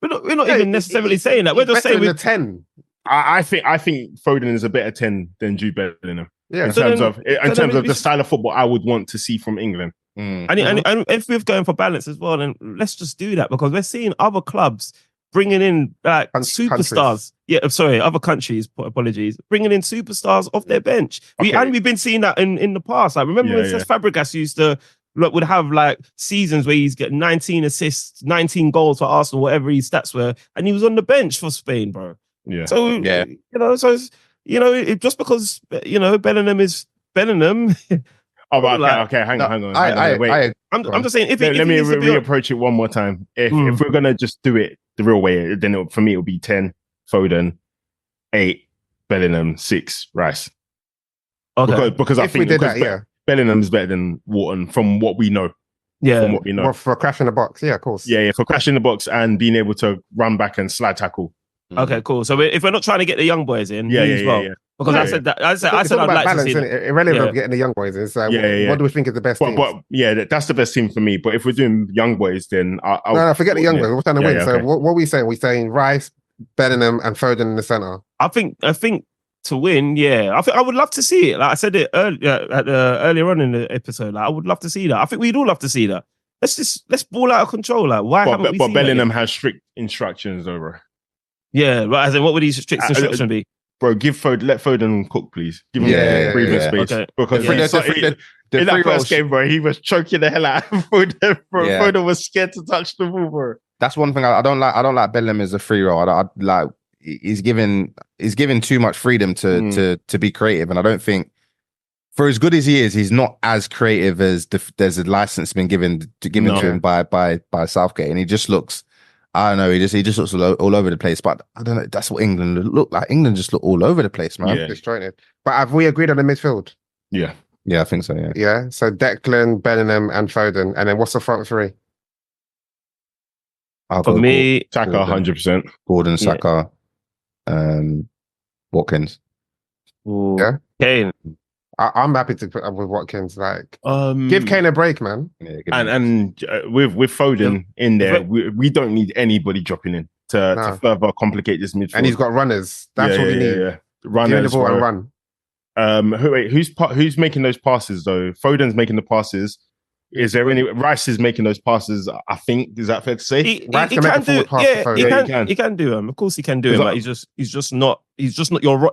We're not even necessarily saying that. We're just saying we're 10. I think Foden is a better 10 than Jude Bellingham. Yeah. In terms of the style of football I would want to see from England. And if we're going for balance as well, then let's just do that, because we're seeing other clubs bringing in like superstars. Other countries. Apologies, bringing in superstars off their bench. We've been seeing that in the past. Like remember when Cesc Fabregas would have like seasons where he's getting 19 assists, 19 goals for Arsenal, whatever his stats were, and he was on the bench for Spain, bro. Yeah. So just because Bellingham is Bellingham, Oh, but Like, okay. Hang on. Wait. I'm just saying. Let me reapproach it one more time. If we're gonna just do it the real way, then for me it'll be 10 Foden, 8 Bellingham, 6 Rice. Okay. Because I think Bellingham's better than Wharton from what we know. Yeah. From what we know. Well, for crashing the box, yeah, of course. Yeah, for crashing the box and being able to run back and slide tackle. Okay, cool. So if we're not trying to get the young boys in, yeah. Because I said I'd like balance, to see it? Irrelevant of getting the young boys in. So what do we think is the best team? But yeah, that's the best team for me. But if we're doing young boys, then no, forget the young boys. We're trying to win. So what are we saying? We're saying Rice, Bellingham, and Foden in the centre. I think to win, yeah. I would love to see it. Like I said it earlier on in the episode. Like I would love to see that. I think we'd all love to see that. Let's ball out of control. Like why haven't we seen that? But Bellingham has strict instructions over. Yeah, right. As in, what would these strict instructions be? Bro, let Foden cook, please. Give him breathing space. Okay. Because in that first game, bro, he was choking the hell out of Foden. Bro, Foden was scared to touch the ball, bro. That's one thing I don't like. I don't like Bellingham as a free roll. I like he's given too much freedom to be creative, and I don't think for as good as he is, he's not as creative as there's a license been given to him by Southgate, and he just looks. I don't know. He just looks all over the place. But I don't know. That's what England look like. England just look all over the place, man. Yeah. Disjointed. But have we agreed on the midfield? Yeah. Yeah, I think so. Yeah. Yeah. So Declan, Bellingham, and Foden, and then what's the front three? For me, Saka, 100%. Gordon, Saka, Watkins. Ooh. Yeah. Kane. I'm happy to put up with Watkins. Like, give Kane a break, man. Yeah, and with Foden in there, we don't need anybody dropping in to further complicate this midfield. And he's got runners. That's what we need. Yeah. Runners, the ball and run. Who's making those passes though? Foden's making the passes. Is there any Rice is making those passes? I think is that fair to say? He can do. Yeah, he can do them. Of course, he can do them. Like he's just not your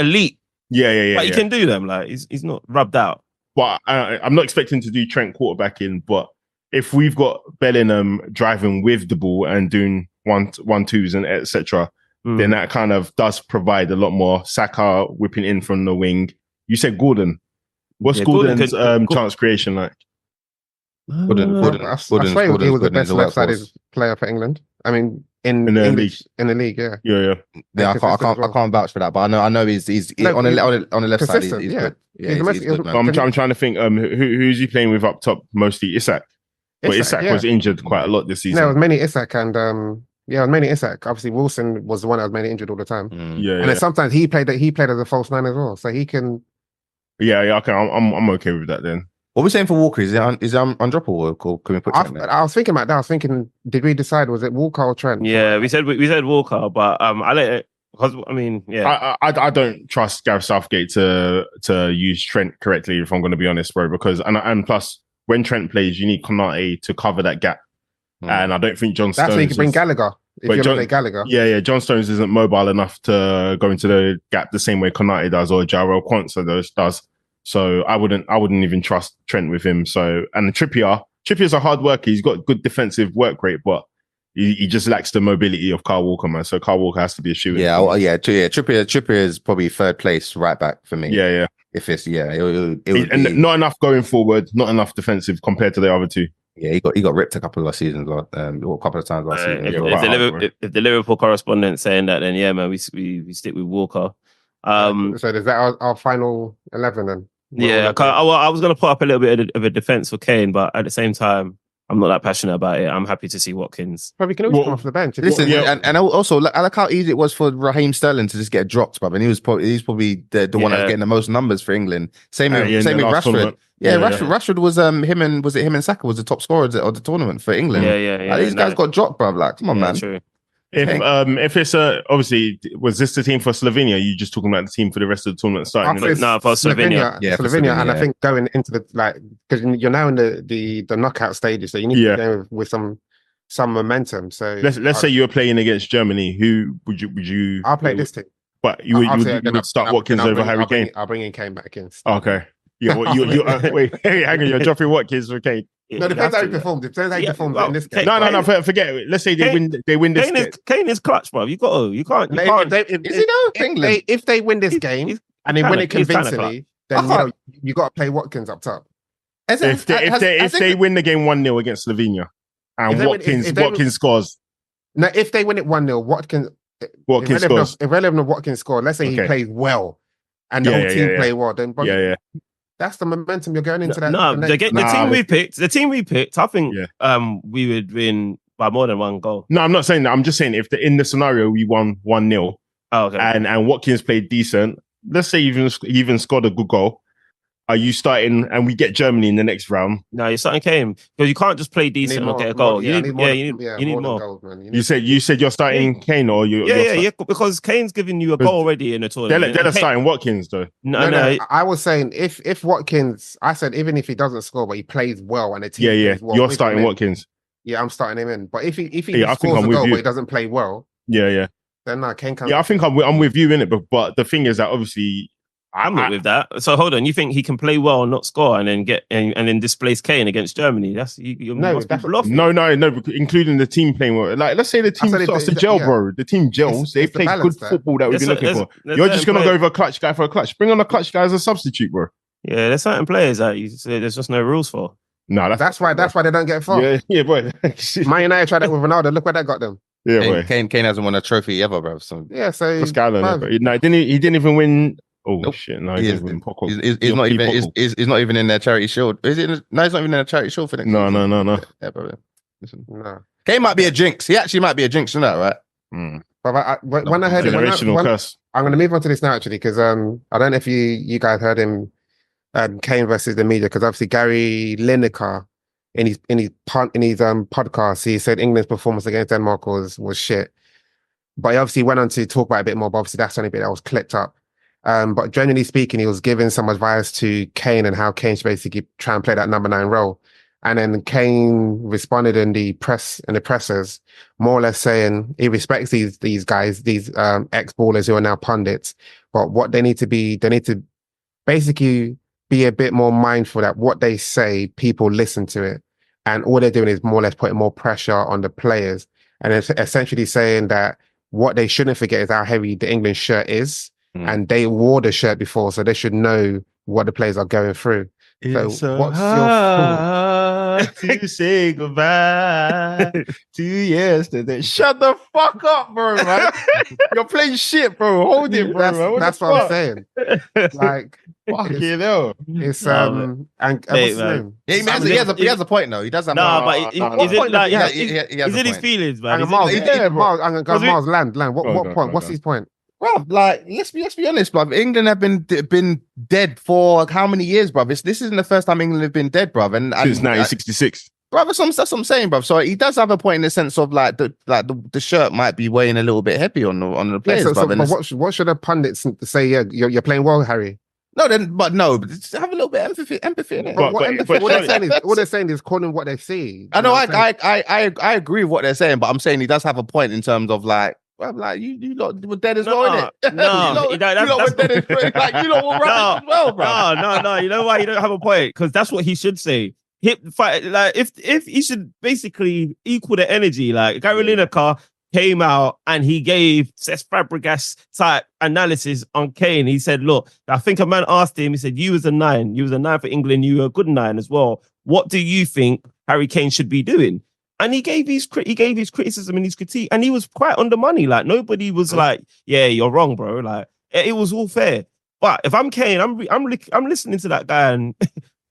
elite. Yeah. But he can do them. Like he's not rubbed out. But I'm not expecting to do Trent quarterbacking. But if we've got Bellingham driving with the ball and doing 1-2s and etc., then that kind of does provide a lot more. Saka whipping in from the wing. You said Gordon. What's Gordon's chance creation like? I swear he was the best left-sided player for England. I mean, in the league, yeah. Yeah, I can't vouch for that, but I know he's on the left side. He's good. Yeah, he's good, man. I'm trying to think. Who's he playing with up top? Mostly Isak. But Isak was injured quite a lot this season. No, it was mainly Isak and it was mainly Isak. Obviously, Wilson was the one that was mainly injured all the time. And then sometimes he played as a false nine as well, so he can. Yeah. Okay, I'm okay with that then. What are we saying for Walker? Is it undroppable or can we put Trent there? I was thinking about that. I was thinking, did we decide, was it Walker or Trent? Yeah, we said Walker, but I let it, because I mean, yeah. I don't trust Gareth Southgate to use Trent correctly, if I'm going to be honest, bro, because, and plus, when Trent plays, you need Konate to cover that gap. And I don't think John Stones... That's where you can bring Gallagher, if you're going to Gallagher. Yeah, John Stones isn't mobile enough to go into the gap the same way Konate does or Jarrell Quansah does. So I wouldn't even trust Trent with him. So, and Trippier's a hard worker. He's got good defensive work rate, but he just lacks the mobility of Kyle Walker, man. So Kyle Walker has to be a shooter. Trippier is probably third place right back for me. Yeah. If it's not enough going forward, not enough defensive compared to the other two. Yeah, he got ripped a couple of seasons, a couple of times last season. If the Liverpool correspondent saying that, then yeah, man, we stick with Walker. So is that our final 11 then? Yeah, I was going to put up a little bit of a defense for Kane, but at the same time, I'm not that passionate about it. I'm happy to see Watkins. Probably can always come off the bench. Listen, and also, I like how easy it was for Raheem Sterling to just get dropped, bruv. And he's probably the one that's getting the most numbers for England. Same with Rashford. Tournament. Rashford was him and Saka was the top scorers of the tournament for England. Yeah. These guys got dropped, bruv. Like, come on, man. True. If it's obviously, was this the team for Slovenia? You just talking about the team for the rest of the tournament starting? No, for Slovenia. Yeah, Slovenia. And I think going into the because you're now in the knockout stages, so you need to go with some momentum. So let's say you were playing against Germany. Who would you? I'll play this team. But you would start Watkins over Harry Kane. I'll bring in Kane back in. Okay. Yeah, wait, hang on, you're dropping Watkins for Kane. No, depends how he performs. Depends how he performs in this game. No, forget it. Let's say they win this game. Kane is clutch, bro. You can't. If they win this game and they win it convincingly, then you got to play Watkins up top. If they win the game 1-0 against Slovenia and Watkins scores. No, if they win it 1-0, Watkins scores. Irrelevant of Watkins score, let's say he plays well and the whole team play well, then that's the momentum you're going into that. The team we picked, I think we would win by more than one goal. No, I'm not saying that. I'm just saying if in the scenario we won 1-0 and Watkins played decent, let's say even scored a good goal. Are you starting and we get Germany in the next round? No, you're starting Kane because you can't just play decent and get a goal. You need more. Goals, you said you're starting Kane or you? Yeah, because Kane's giving you a goal already in the tournament. They're starting Watkins though. No. I was saying if Watkins, I said even if he doesn't score, but he plays well and the team plays well, you're starting Watkins. Yeah, I'm starting him in. But if he scores a goal but he doesn't play well, then Kane can. Yeah, I think I'm with you in it, but the thing is that obviously. I'm not with that. So hold on. You think he can play well and not score and then then displace Kane against Germany? That's no, including the team playing well. Like let's say the team starts to gel, bro. The team gels. They play good football that we've been looking for. You're just gonna go over a clutch guy for a clutch. Bring on a clutch guy as a substitute, bro. Yeah, there's certain players that there's just no rules for. No, that's why they don't get far. Yeah, boy. Man United tried that with Ronaldo. Look where that got them. Yeah, boy. Kane hasn't won a trophy ever, bro. So what's going on? He didn't even win. Oh nope. Shit! No, he's not even in their charity shield. Is it? No, he's not even in their charity shield for next. No. Yeah, brother. Listen, no. Kane might be a jinx. He actually might be a jinx, isn't that right? But when I heard generational curse, I'm going to move on to this now actually because I don't know if you guys heard him, Kane versus the media, because obviously Gary Lineker in his podcast he said England's performance against Denmark was shit, but he obviously went on to talk about it a bit more. But obviously that's the only bit that was clipped up. But generally speaking, he was giving some advice to Kane and how Kane should basically try and play that number 9 role. And then Kane responded in the pressers, more or less saying he respects these guys, these ex-ballers who are now pundits. But what they need to basically be a bit more mindful that what they say, people listen to it. And all they're doing is more or less putting more pressure on the players. And it's essentially saying that what they shouldn't forget is how heavy the England shirt is. And they wore the shirt before, so they should know what the players are going through. It's so what's hard to say goodbye to yesterday. Shut the fuck up, bro, man. You're playing shit, bro. Hold it, bro. That's what I'm saying. Like, fucking hell. It's and what's his name? He has a point though. He does have but is it like is it his feelings, man? Miles, land. What point? What's his point? Bro, like let's be honest, bro. England have been dead for how many years, bro? This isn't the first time England have been dead, bro. And since 1966, bro. That's what I'm saying, bro. So he does have a point in the sense of the shirt might be weighing a little bit heavy on the players, but what should the pundits say? Yeah, you're playing well, Harry. But have a little bit of empathy in it. All they're saying is calling what they see. I know, I agree with what they're saying, but I'm saying he does have a point in terms of like. I'm like, you lot were dead as well, innit? No, you lot were dead as well. Like, you lot were rubbish as well, bro. No. You know why you don't have a point? Because that's what he should say. If he should basically equal the energy. Like Gary Lineker came out and he gave Cesc Fabregas type analysis on Kane. He said, "Look, I think a man asked him. He said, you was a 9. You was a 9 for England. You were a good 9 as well. What do you think Harry Kane should be doing?" And he gave his criticism and his critique, and he was quite on the money. Like nobody was like, "Yeah, you're wrong, bro." Like it was all fair. But if I'm Kane, I'm listening to that guy, and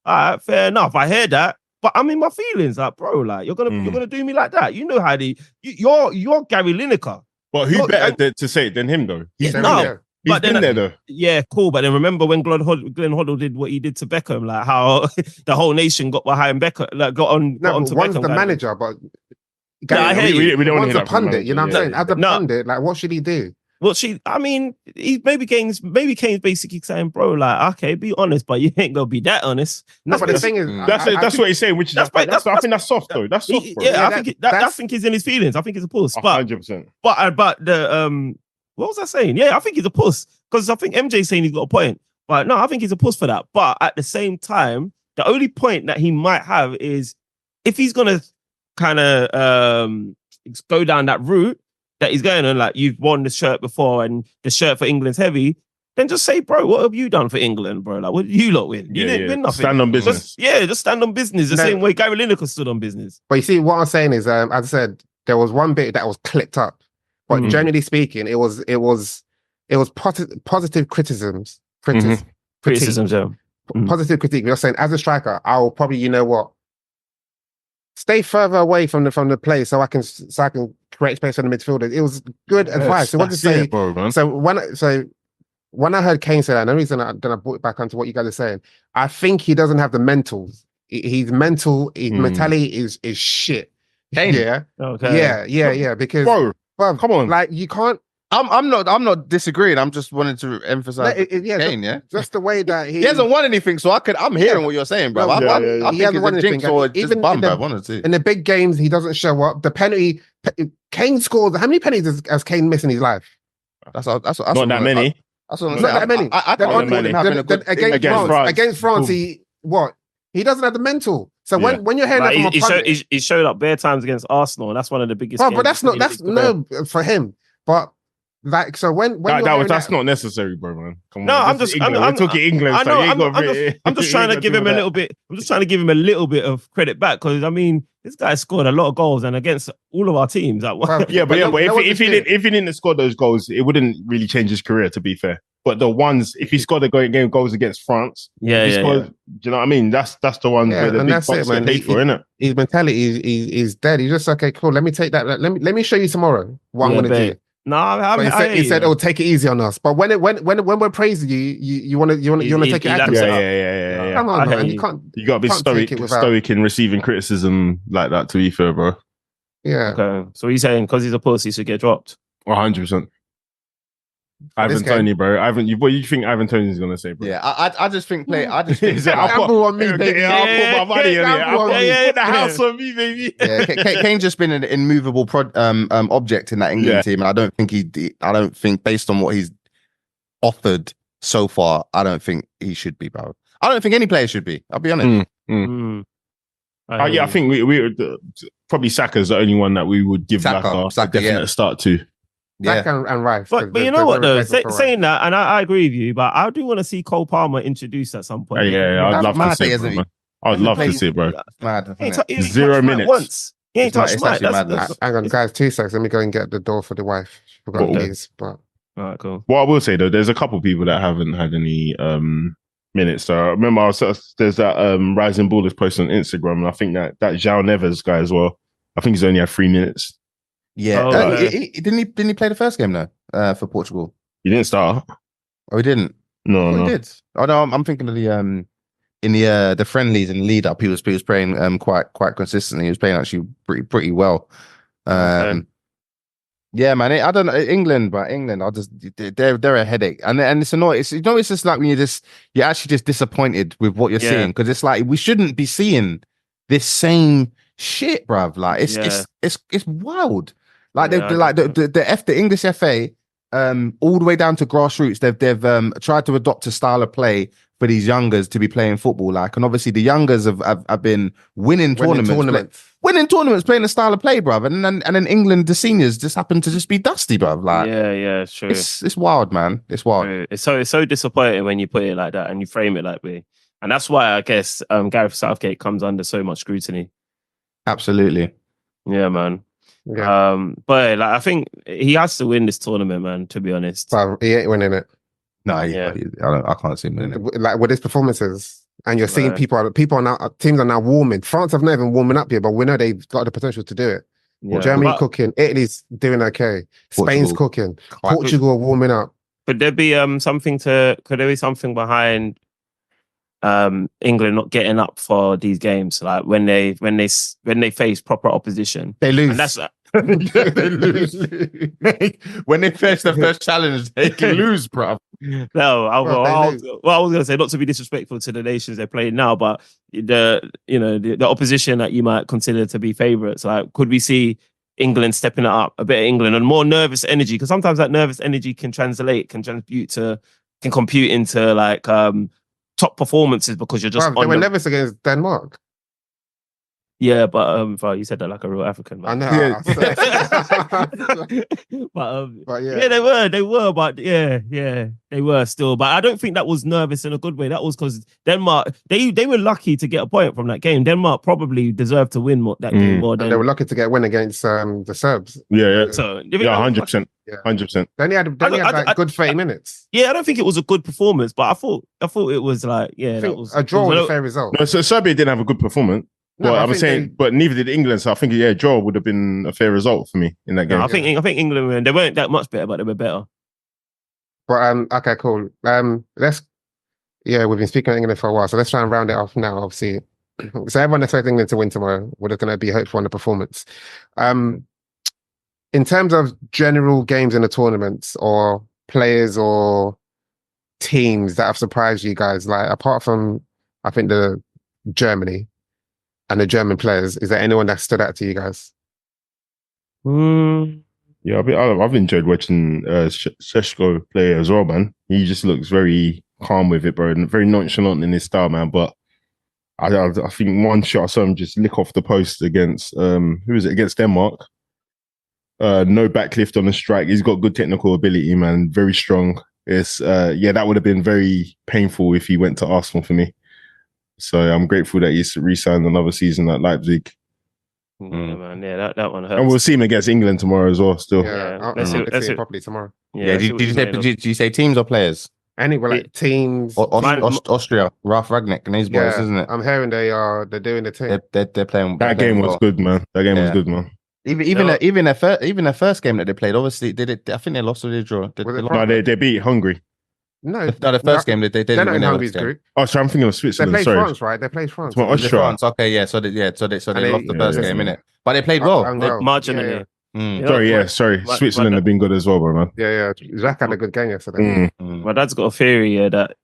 all right, fair enough. I hear that, but I'm in my feelings. Like, bro, like you're gonna do me like that. You know how you're Gary Lineker. But who better to say it than him though? He's been there though. Yeah, cool. But then remember when Glenn Hoddle did what he did to Beckham, like how the whole nation got behind Beckham, like got onto one's Beckham. The manager, but I hear you. We don't want to hear that pundit. You know what I'm saying? As a pundit, like what should he do? Maybe Kane's basically saying, bro, like, okay, be honest, but you ain't gonna be that honest. No, but the thing is, that's what he's saying, which is I think that's soft though. That's soft, bro. Yeah, I think he's in his feelings. I think he's a puss. 100%. But the what was I saying? Yeah, I think he's a puss because I think MJ's saying he's got a point. But no, I think he's a puss for that. But at the same time, the only point that he might have is if he's gonna kind of go down that route that he's going on, like you've worn the shirt before and the shirt for England's heavy, then just say, bro, what have you done for England, bro? Like, what did you lot win? You didn't win nothing. Stand on business. Just stand on business. The same way Gary Lineker stood on business. But you see, what I'm saying is, as I said, there was one bit that was clipped up, but generally speaking, it was positive criticisms. Criticisms, yeah. Positive critique. You're saying, as a striker, I'll probably, you know what, stay further away from the play so I can create space for the midfielders. It was good advice. So what to say? Bro, so when I heard Kane say that, and the reason I brought it back onto what you guys are saying, I think he doesn't have the mentals. His mentality is shit. Kane? Yeah. Okay. Yeah. Because bro, come on. Like you can't. I'm not disagreeing. I'm just wanting to emphasize Kane, just the way that he hasn't won anything, so I'm hearing what you're saying, bro. I think he hasn't won anything. Even in the big games, he doesn't show up. The penalty, Kane scores. How many penalties has Kane missed in his life? That's not that many. That's not that many. Against France, he doesn't have the mental. So when you're hearing that from a pundit, he showed up bare times against Arsenal, and that's one of the biggest. But that's for him. But like, so that's not necessary, bro, man. Come on. No, I'm talking England. I know. I'm just trying to give him a little bit. I'm just trying to give him a little bit of credit back, because I mean, this guy scored a lot of goals and against all of our teams. Like, but if he didn't score those goals, it wouldn't really change his career, to be fair. But the ones, if he scored game goals against France, do you know what I mean? That's the ones where the big bucks get paid for, isn't it? His mentality is dead. He's just okay, cool. Let me take that. Let me show you tomorrow what I'm going to do. No, he said, "Oh, take it easy on us." But when we're praising you want to take it active. Yeah. Come on, man. You can't. You got to be stoic in receiving criticism like that. To be fair, bro. Yeah. Okay. So he's saying because he's a pussy, he should get dropped. 100%. Ivan Toney, bro. What do you think Ivan Toney is gonna say, bro? Yeah, I just think I'll put my money in it. I'll put the house on me, baby. Yeah, Kane's just been an immovable object in that England team, and I don't think based on what he's offered so far, I don't think he should be, bro. I don't think any player should be. I'll be honest. I think we probably Saka's the only one that we would give Saka a definite start to. Yeah, and Rice. But you know what though? Saying that, and I agree with you, but I do want to see Cole Palmer introduced at some point. I'd love to see it, bro. I'd love to see it, bro. Mad. 0 minutes. Once. He ain't touched Mike. Hang on, guys, 2 seconds. Let me go and get the door for the wife. Forgot these, but all right, cool. What I will say though, there's a couple people that haven't had any minutes. So I remember there's that Rising Ballers post on Instagram, and I think that João Neves guy as well. I think he's only had 3 minutes. Yeah, didn't he play the first game though for Portugal? He didn't start. Oh, he didn't. No, he did. Oh no, I'm thinking of the in the friendlies and lead up. He was playing quite consistently. He was playing actually pretty well. Yeah, man. I don't know England, but England, they're a headache, and it's annoying. It's just like when you're actually just disappointed with what you're seeing, because it's like we shouldn't be seeing this same shit, bruv. Like it's wild. Like the English FA, all the way down to grassroots, they've tried to adopt a style of play for these youngers to be playing football. Like, and obviously the youngers have been winning tournaments, playing a style of play, bruv. And then England, the seniors, just happen to just be dusty, bruv. Like, yeah, sure. It's wild, man. It's wild. It's so disappointing when you put it like that and you frame it like that. And that's why I guess Gareth Southgate comes under so much scrutiny. Absolutely. Yeah, man. Yeah. But like, I think he has to win this tournament, man, to be honest. But he ain't winning it. No, I can't see him winning it. Like with his performances, and you're seeing teams are now warming. France have not even warming up yet, but we know they've got the potential to do it. Yeah. Germany cooking, Italy's doing okay, Spain's cooking, Portugal are warming up. Could there be something behind England not getting up for these games? Like when they face proper opposition, they lose. And that's they lose. When they face the first challenge, they can lose, bro. No, I was going to say, not to be disrespectful to the nations they're playing now, but the opposition that you might consider to be favourites. Like, could we see England stepping it up a bit of England and more nervous energy? Because sometimes that nervous energy can compute into like top performances, because you're just they were nervous against Denmark. Yeah, but you said that like a real African man. I know. Yeah. But yeah. Yeah, they were, but yeah, they were still. But I don't think that was nervous in a good way. That was because Denmark, they were lucky to get a point from that game. Denmark probably deserved to win that game more than they were lucky to get a win against the Serbs. Yeah. So, 100%. 100%. Then he had like good 30 minutes. Yeah, I don't think it was a good performance, but I thought it was like, yeah, that was a draw was a fair result. No, so Serbia didn't have a good performance. No, but I was saying, but neither did England. So I think, draw would have been a fair result for me in that game. No, I think England, they weren't that much better, but they were better. But okay, cool. We've been speaking of England for a while, so let's try and round it off now. Obviously, so everyone expects England to win tomorrow. We're just going to be hopeful on the performance. In terms of general games in the tournaments, or players or teams that have surprised you guys, like apart from I think the Germany and the German players, is there anyone that stood out to you guys? Yeah, I've enjoyed watching Šeško play as well, man. He just looks very calm with it, bro, and very nonchalant in his style, man. But I think one shot I saw him just lick off the post against against Denmark. No backlift on the strike. He's got good technical ability, man. Very strong. It's that would have been very painful if he went to Arsenal for me. So I'm grateful that he's re-signed another season at Leipzig. Yeah, man. Yeah, that one hurts. And we'll see him against England tomorrow as well. Still, let's see it properly tomorrow. Yeah. Did you say teams or players? Anyway, like teams. Austria, Ralf Ragnick and his boys, isn't it? I'm hearing they're doing the team. They're playing. That game was good, man. That game was good, man. Even their first game that they played, obviously, I think they lost or they drew. No, they beat Hungary. No, the first game they didn't win Hungary's group. Oh, sorry, I'm thinking of Switzerland. They played France, right? They played France. Well, France. Okay, yeah. So they lost the first game, innit? But they played well. Marginally. Sorry. Switzerland have been good as well, bro, man. Yeah. Zach had a good game yesterday. My dad's got a theory that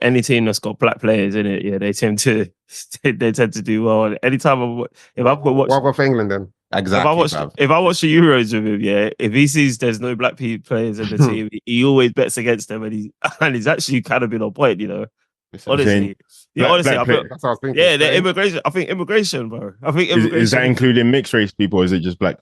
any team that's got black players in it, they tend to do well. Anytime if I've got watch, what about for England then? Exactly. If I watch the Euros with him, if he sees there's no black players in the team, he always bets against them, and he's actually kind of been on point, Honestly, that's what I was thinking. Yeah, the immigration. I think immigration, bro. Is that including mixed race people, or is it just black?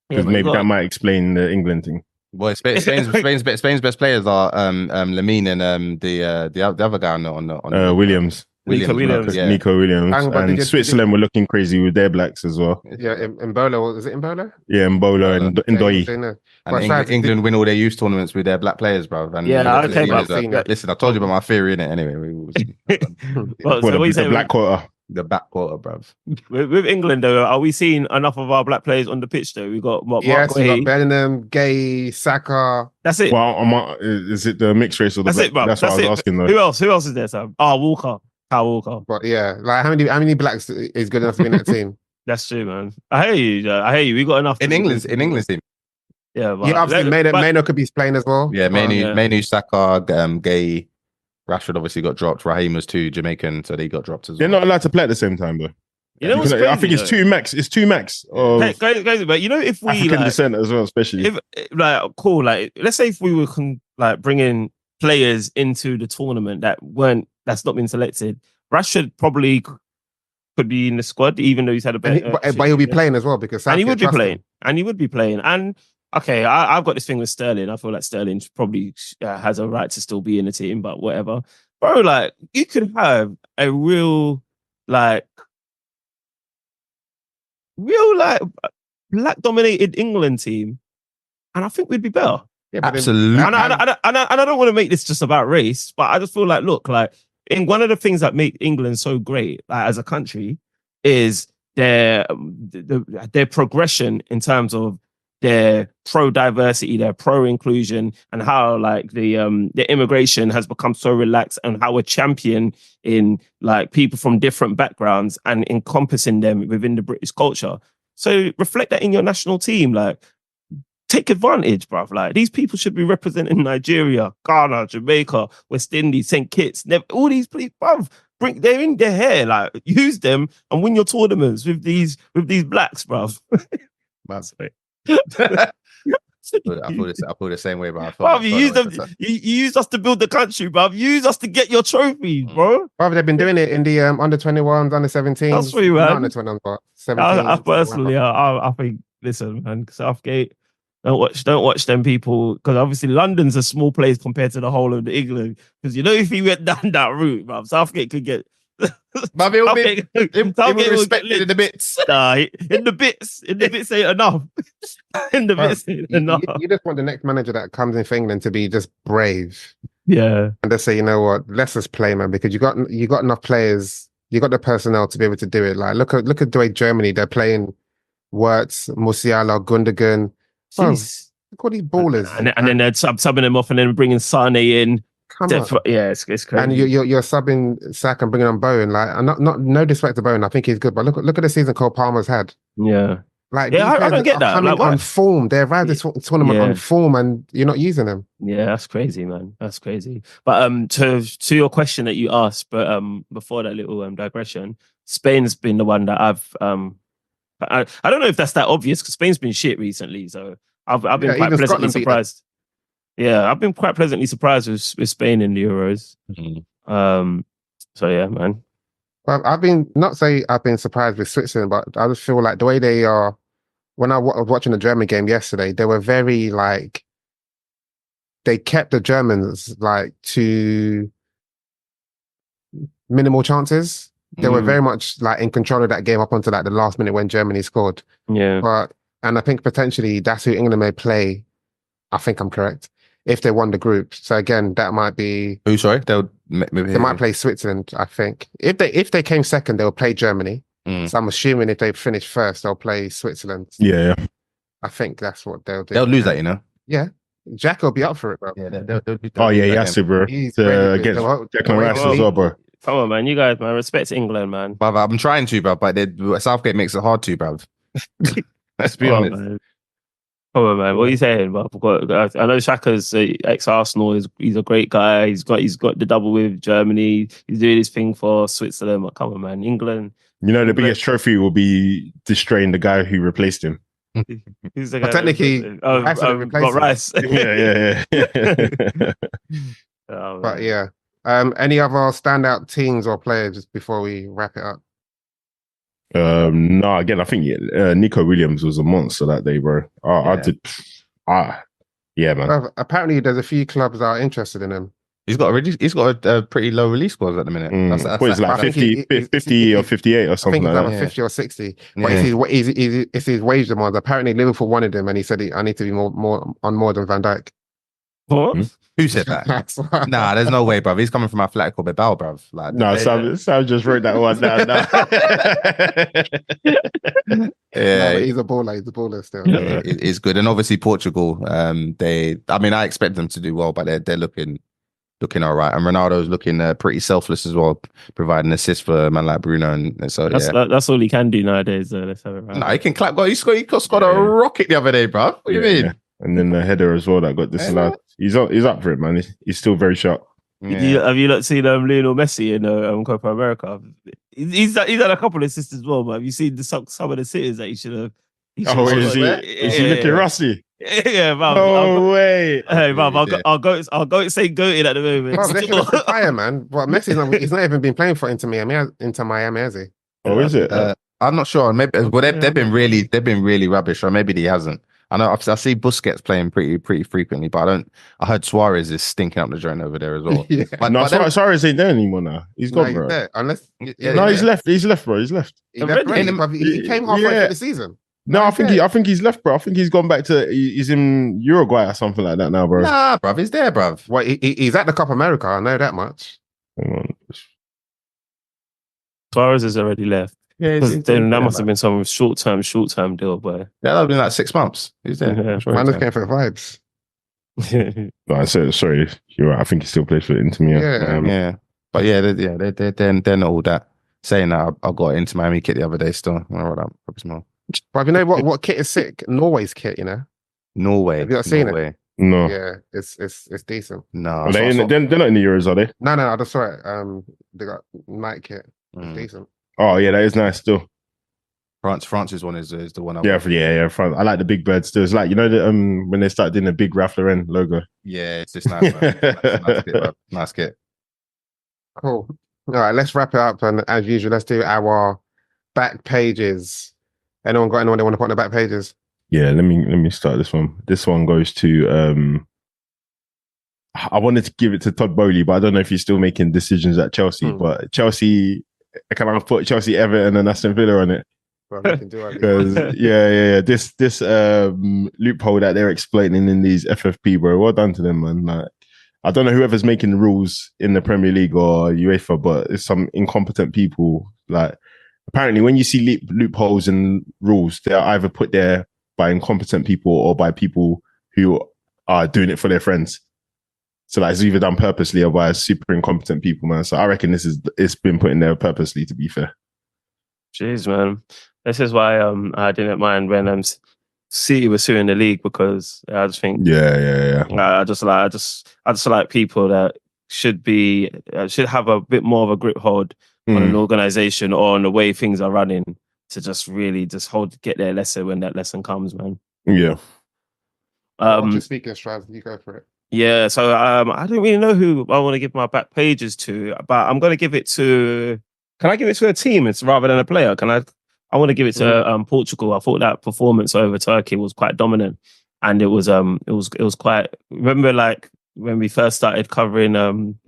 Because maybe that might explain the England thing. Well, Spain's best players are Lamine and the other guy on Williams. Nico Williams. Nico Williams. And Switzerland were looking crazy with their blacks as well. Yeah, Mbola. Is it Mbola? Yeah, Mbola and Ndoye. And England win all their youth tournaments with their black players, bro. And listen, I told you about my theory, innit? Anyway. The black quarter. The back quarter, bruv. With England, though, are we seeing enough of our black players on the pitch, though? We've got we got Bellingham, Gay, Saka. That's it. Well, is it the mixed race or the black? That's what I was asking, though. Who else is there, Sam? Walker. Kyle Walker. But yeah, like how many blacks is good enough to be in that team? That's true, man. I hear you. We got enough in England's team. Yeah, but obviously Maino could be playing as well. Yeah, Mainu, Saka, Gay, Rashford obviously got dropped. Raheem was too Jamaican, so they got dropped as well. They're not allowed to play at the same time, though. I think it's two max. It's two max. Guys, but if we African descent as well, especially if let's say if we were bringing players into the tournament that's not been selected, Rashford probably could be in the squad, even though he's had a better. But he'll be playing as well because he would be playing. And okay, I've got this thing with Sterling. I feel like Sterling probably has a right to still be in the team, but whatever, bro. Like you could have a real black dominated England team, and I think we'd be better. Yeah, absolutely. And I don't want to make this just about race, but I just feel like, in one of the things that make England so great as a country is their progression in terms of their pro-diversity, their pro-inclusion, and how the immigration has become so relaxed, and how we're champion in people from different backgrounds and encompassing them within the British culture. So reflect that in your national team, take advantage, bruv. These people should be representing Nigeria, Ghana, Jamaica, West Indies, St. Kitts, all these people, bruv. They're in their hair, use them and win your tournaments with these blacks, bruv. I feel the same way, bro. Bruv, you used us to build the country, bruv. You used us to get your trophies, bro. Bruv, they've been doing it in the under 21s, under 17s. That's for you, man. Not under 21s, but 17. I personally, I think, listen, man, Southgate, don't watch them people, because obviously London's a small place compared to the whole of England. Because if he went down that route, bruv, Southgate could get. But it will be respected in the bits. Nah, in the bits ain't enough. In the bits ain't enough. You just want the next manager that comes in for England to be just brave. Yeah, and they say, you know what, let's just play, man, because you got enough players, you got the personnel to be able to do it. Like look at the way Germany, they're playing Wirtz, Musiala, Gundogan. Jeez. Look at these ballers, and then they're subbing them off, and then bringing Sane in. Yeah, it's crazy. And you're subbing Saka and bringing on Bowen. Like, no disrespect to Bowen, I think he's good, but look at the season Cole Palmer's had. Yeah, like I don't get that. Like, on form, they arrived this tournament on form, and you're not using them. Yeah, that's crazy, man. That's crazy. But to your question that you asked, but before that little digression, Spain's been the one that I've I don't know if that's that obvious, because Spain's been shit recently, so I've been quite pleasantly surprised. Yeah, I've been quite pleasantly surprised with Spain in the Euros. Mm-hmm. So yeah, man. Well, I've been surprised with Switzerland, but I just feel like the way they are. When I was watching the German game yesterday, they were very like. They kept the Germans like to minimal chances. They were very much like in control of that game up until like the last minute when Germany scored. Yeah, and I think potentially that's who England may play. I think I'm correct. If they won the group, so again, that might be. Who? Sorry, they might play Switzerland. I think if they came second, they'll play Germany. So I'm assuming if they finish first, they'll play Switzerland. Yeah. I think that's what they'll do. They'll lose that, you know. Yeah, Jack will be up for it, bro. Yeah, they'll oh yeah, he has to, bro. Against Declan Rice as well, bro. Come on, man. You guys, man. Respect England, man. But I'm trying to, bro. But Southgate makes it hard to, bro. Let's be honest. Man. Come on, man. What are you saying? But I know Xhaka's ex-Arsenal. He's a great guy. He's got the double with Germany. He's doing his thing for Switzerland. But come on, man. England. You know, the biggest trophy will be destroying the guy who replaced him. Who's the guy? Technically, Rice. Yeah. But yeah. Any other standout teams or players just before we wrap it up? No, again, I think Nico Williams was a monster that day, bro. Yeah, man. Well, apparently, there's a few clubs that are interested in him. He's got a pretty low release scores at the minute. That's like 50 or 58 or something like that. I think 50 or 60. But it's his wage demands. Apparently, Liverpool wanted him, and he said, "I need to be more than Van Dijk." What? Who said that? Nah, there's no way, bruv. He's coming from Atletico Bilbao, bruv. Like, no, Sam just wrote that one down. Yeah, he's a baller still. Yeah, it's good, and obviously Portugal. I expect them to do well, but they're looking all right, and Ronaldo's looking pretty selfless as well, providing assists for a man like Bruno, and so that's all he can do nowadays. Let's have it right. No, he can clap. He scored a rocket the other day, bruv. What do you mean? And then the header as well that got disallowed. He's up for it, man. He's still very sharp. Yeah. Have you not seen Lionel Messi in Copa America? He's had a couple of assists as well, but have you seen some of the sitters that he should have? Is he looking rusty? Yeah, man. No way. Hey, man, I'll go say goated at the moment. Bro, they should have fire, man. But Messi's he's not even been playing for Inter Miami, has he? Oh, is it? I'm not sure. Maybe they've been really rubbish, or maybe he hasn't. I know I see Busquets playing pretty frequently, but I heard Suarez is stinking up the joint over there as well. Yeah. But Suarez ain't there anymore now. He's gone, bro. He's left. He's left, bro. He's left. He came halfway through the season. No, I think he's left, bro. I think he's gone back he's in Uruguay or something like that now, bro. Nah, bruv, he's there, bruv. Well, he's at the Copa America. I know that much. Hang on. Suarez has already left. Yeah, then that must have been some short-term deal, boy. Yeah, that would have been like 6 months. He's there. Yeah, man just came for the vibes. No, I said sorry. You're right. I think he still plays for Inter Miami. Yeah. But yeah, they're not all that. Saying that, I got Inter Miami kit the other day still. I don't know probably small. But you know what kit is sick? Norway's kit, you know. Norway. Have you not seen it? No. Yeah, it's decent. No. They're not in the Euros, are they? No, I just saw it. They got night kit. It's decent. Oh yeah, that is nice still. France's one is the one. Yeah. France. I like the big birds too. It's like, you know, when they start doing the big Ralph Lauren logo. Yeah, it's just nice. Nice kit, bro. Nice kit. Cool. All right, let's wrap it up. And as usual, let's do our back pages. Anyone got anyone they want to put on the back pages? Yeah, let me start this one. This one goes to I wanted to give it to Todd Bowley, but I don't know if he's still making decisions at Chelsea. But Chelsea, can I put Chelsea, Everton, and Aston Villa on it? Because this loophole that they're exploiting in these FFP, bro. Well done to them, man. Like, I don't know whoever's making the rules in the Premier League or UEFA, but it's some incompetent people. Like, apparently, when you see loopholes in rules, they're either put there by incompetent people or by people who are doing it for their friends. So like, it's either done purposely or by super incompetent people, man. So I reckon it's been put in there purposely, to be fair. Jeez, man. This is why I didn't mind when City was suing the league, because I just think I just like people that should have a bit more of a grip hold on an organization or on the way things are running, to just really get their lesson when that lesson comes, man. Yeah. You're speaking, Strav, you go for it. Yeah, so I don't really know who I want to give my back pages to, but I'm going to give it to. Can I give it to a team rather than a player? I want to give it to Portugal. I thought that performance over Turkey was quite dominant, and it was quite. Remember, like when we first started covering the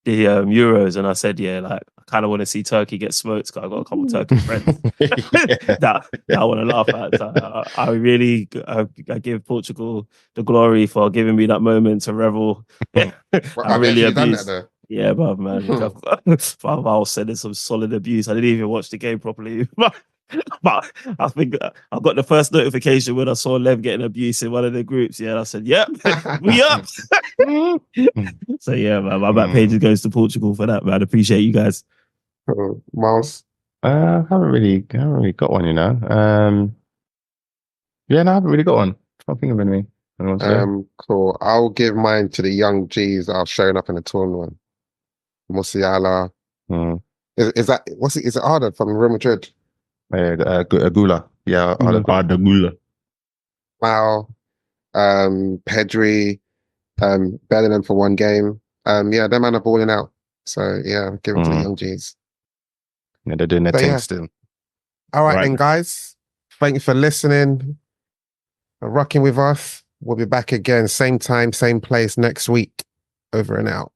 Euros, and I said, I kind of want to see Turkey get smoked, because I got a couple of Turkish friends that I want to laugh at. So I give Portugal the glory for giving me that moment to revel. I really abused. Done that, yeah, but man, I was sending some solid abuse. I didn't even watch the game properly. But I think I got the first notification when I saw Lev getting abuse in one of the groups. Yeah, and I said, "Yep, we up." So yeah, man, my back page goes to Portugal for that, man. I appreciate you guys. Miles, I haven't really got one, you know. I haven't really got one. I can't think of anything. Cool. I'll give mine to the young G's that are showing up in the tournament. Musiala. Is it Arda from Real Madrid? Gula. Yeah, Arda Gula. Wow. Pedri, Bellingham for one game. Them man are balling out. So yeah, give it to the young G's. Yeah, they're doing their thing still. All right then, guys. Thank you for listening and rocking with us. We'll be back again, same time, same place next week. Over and out.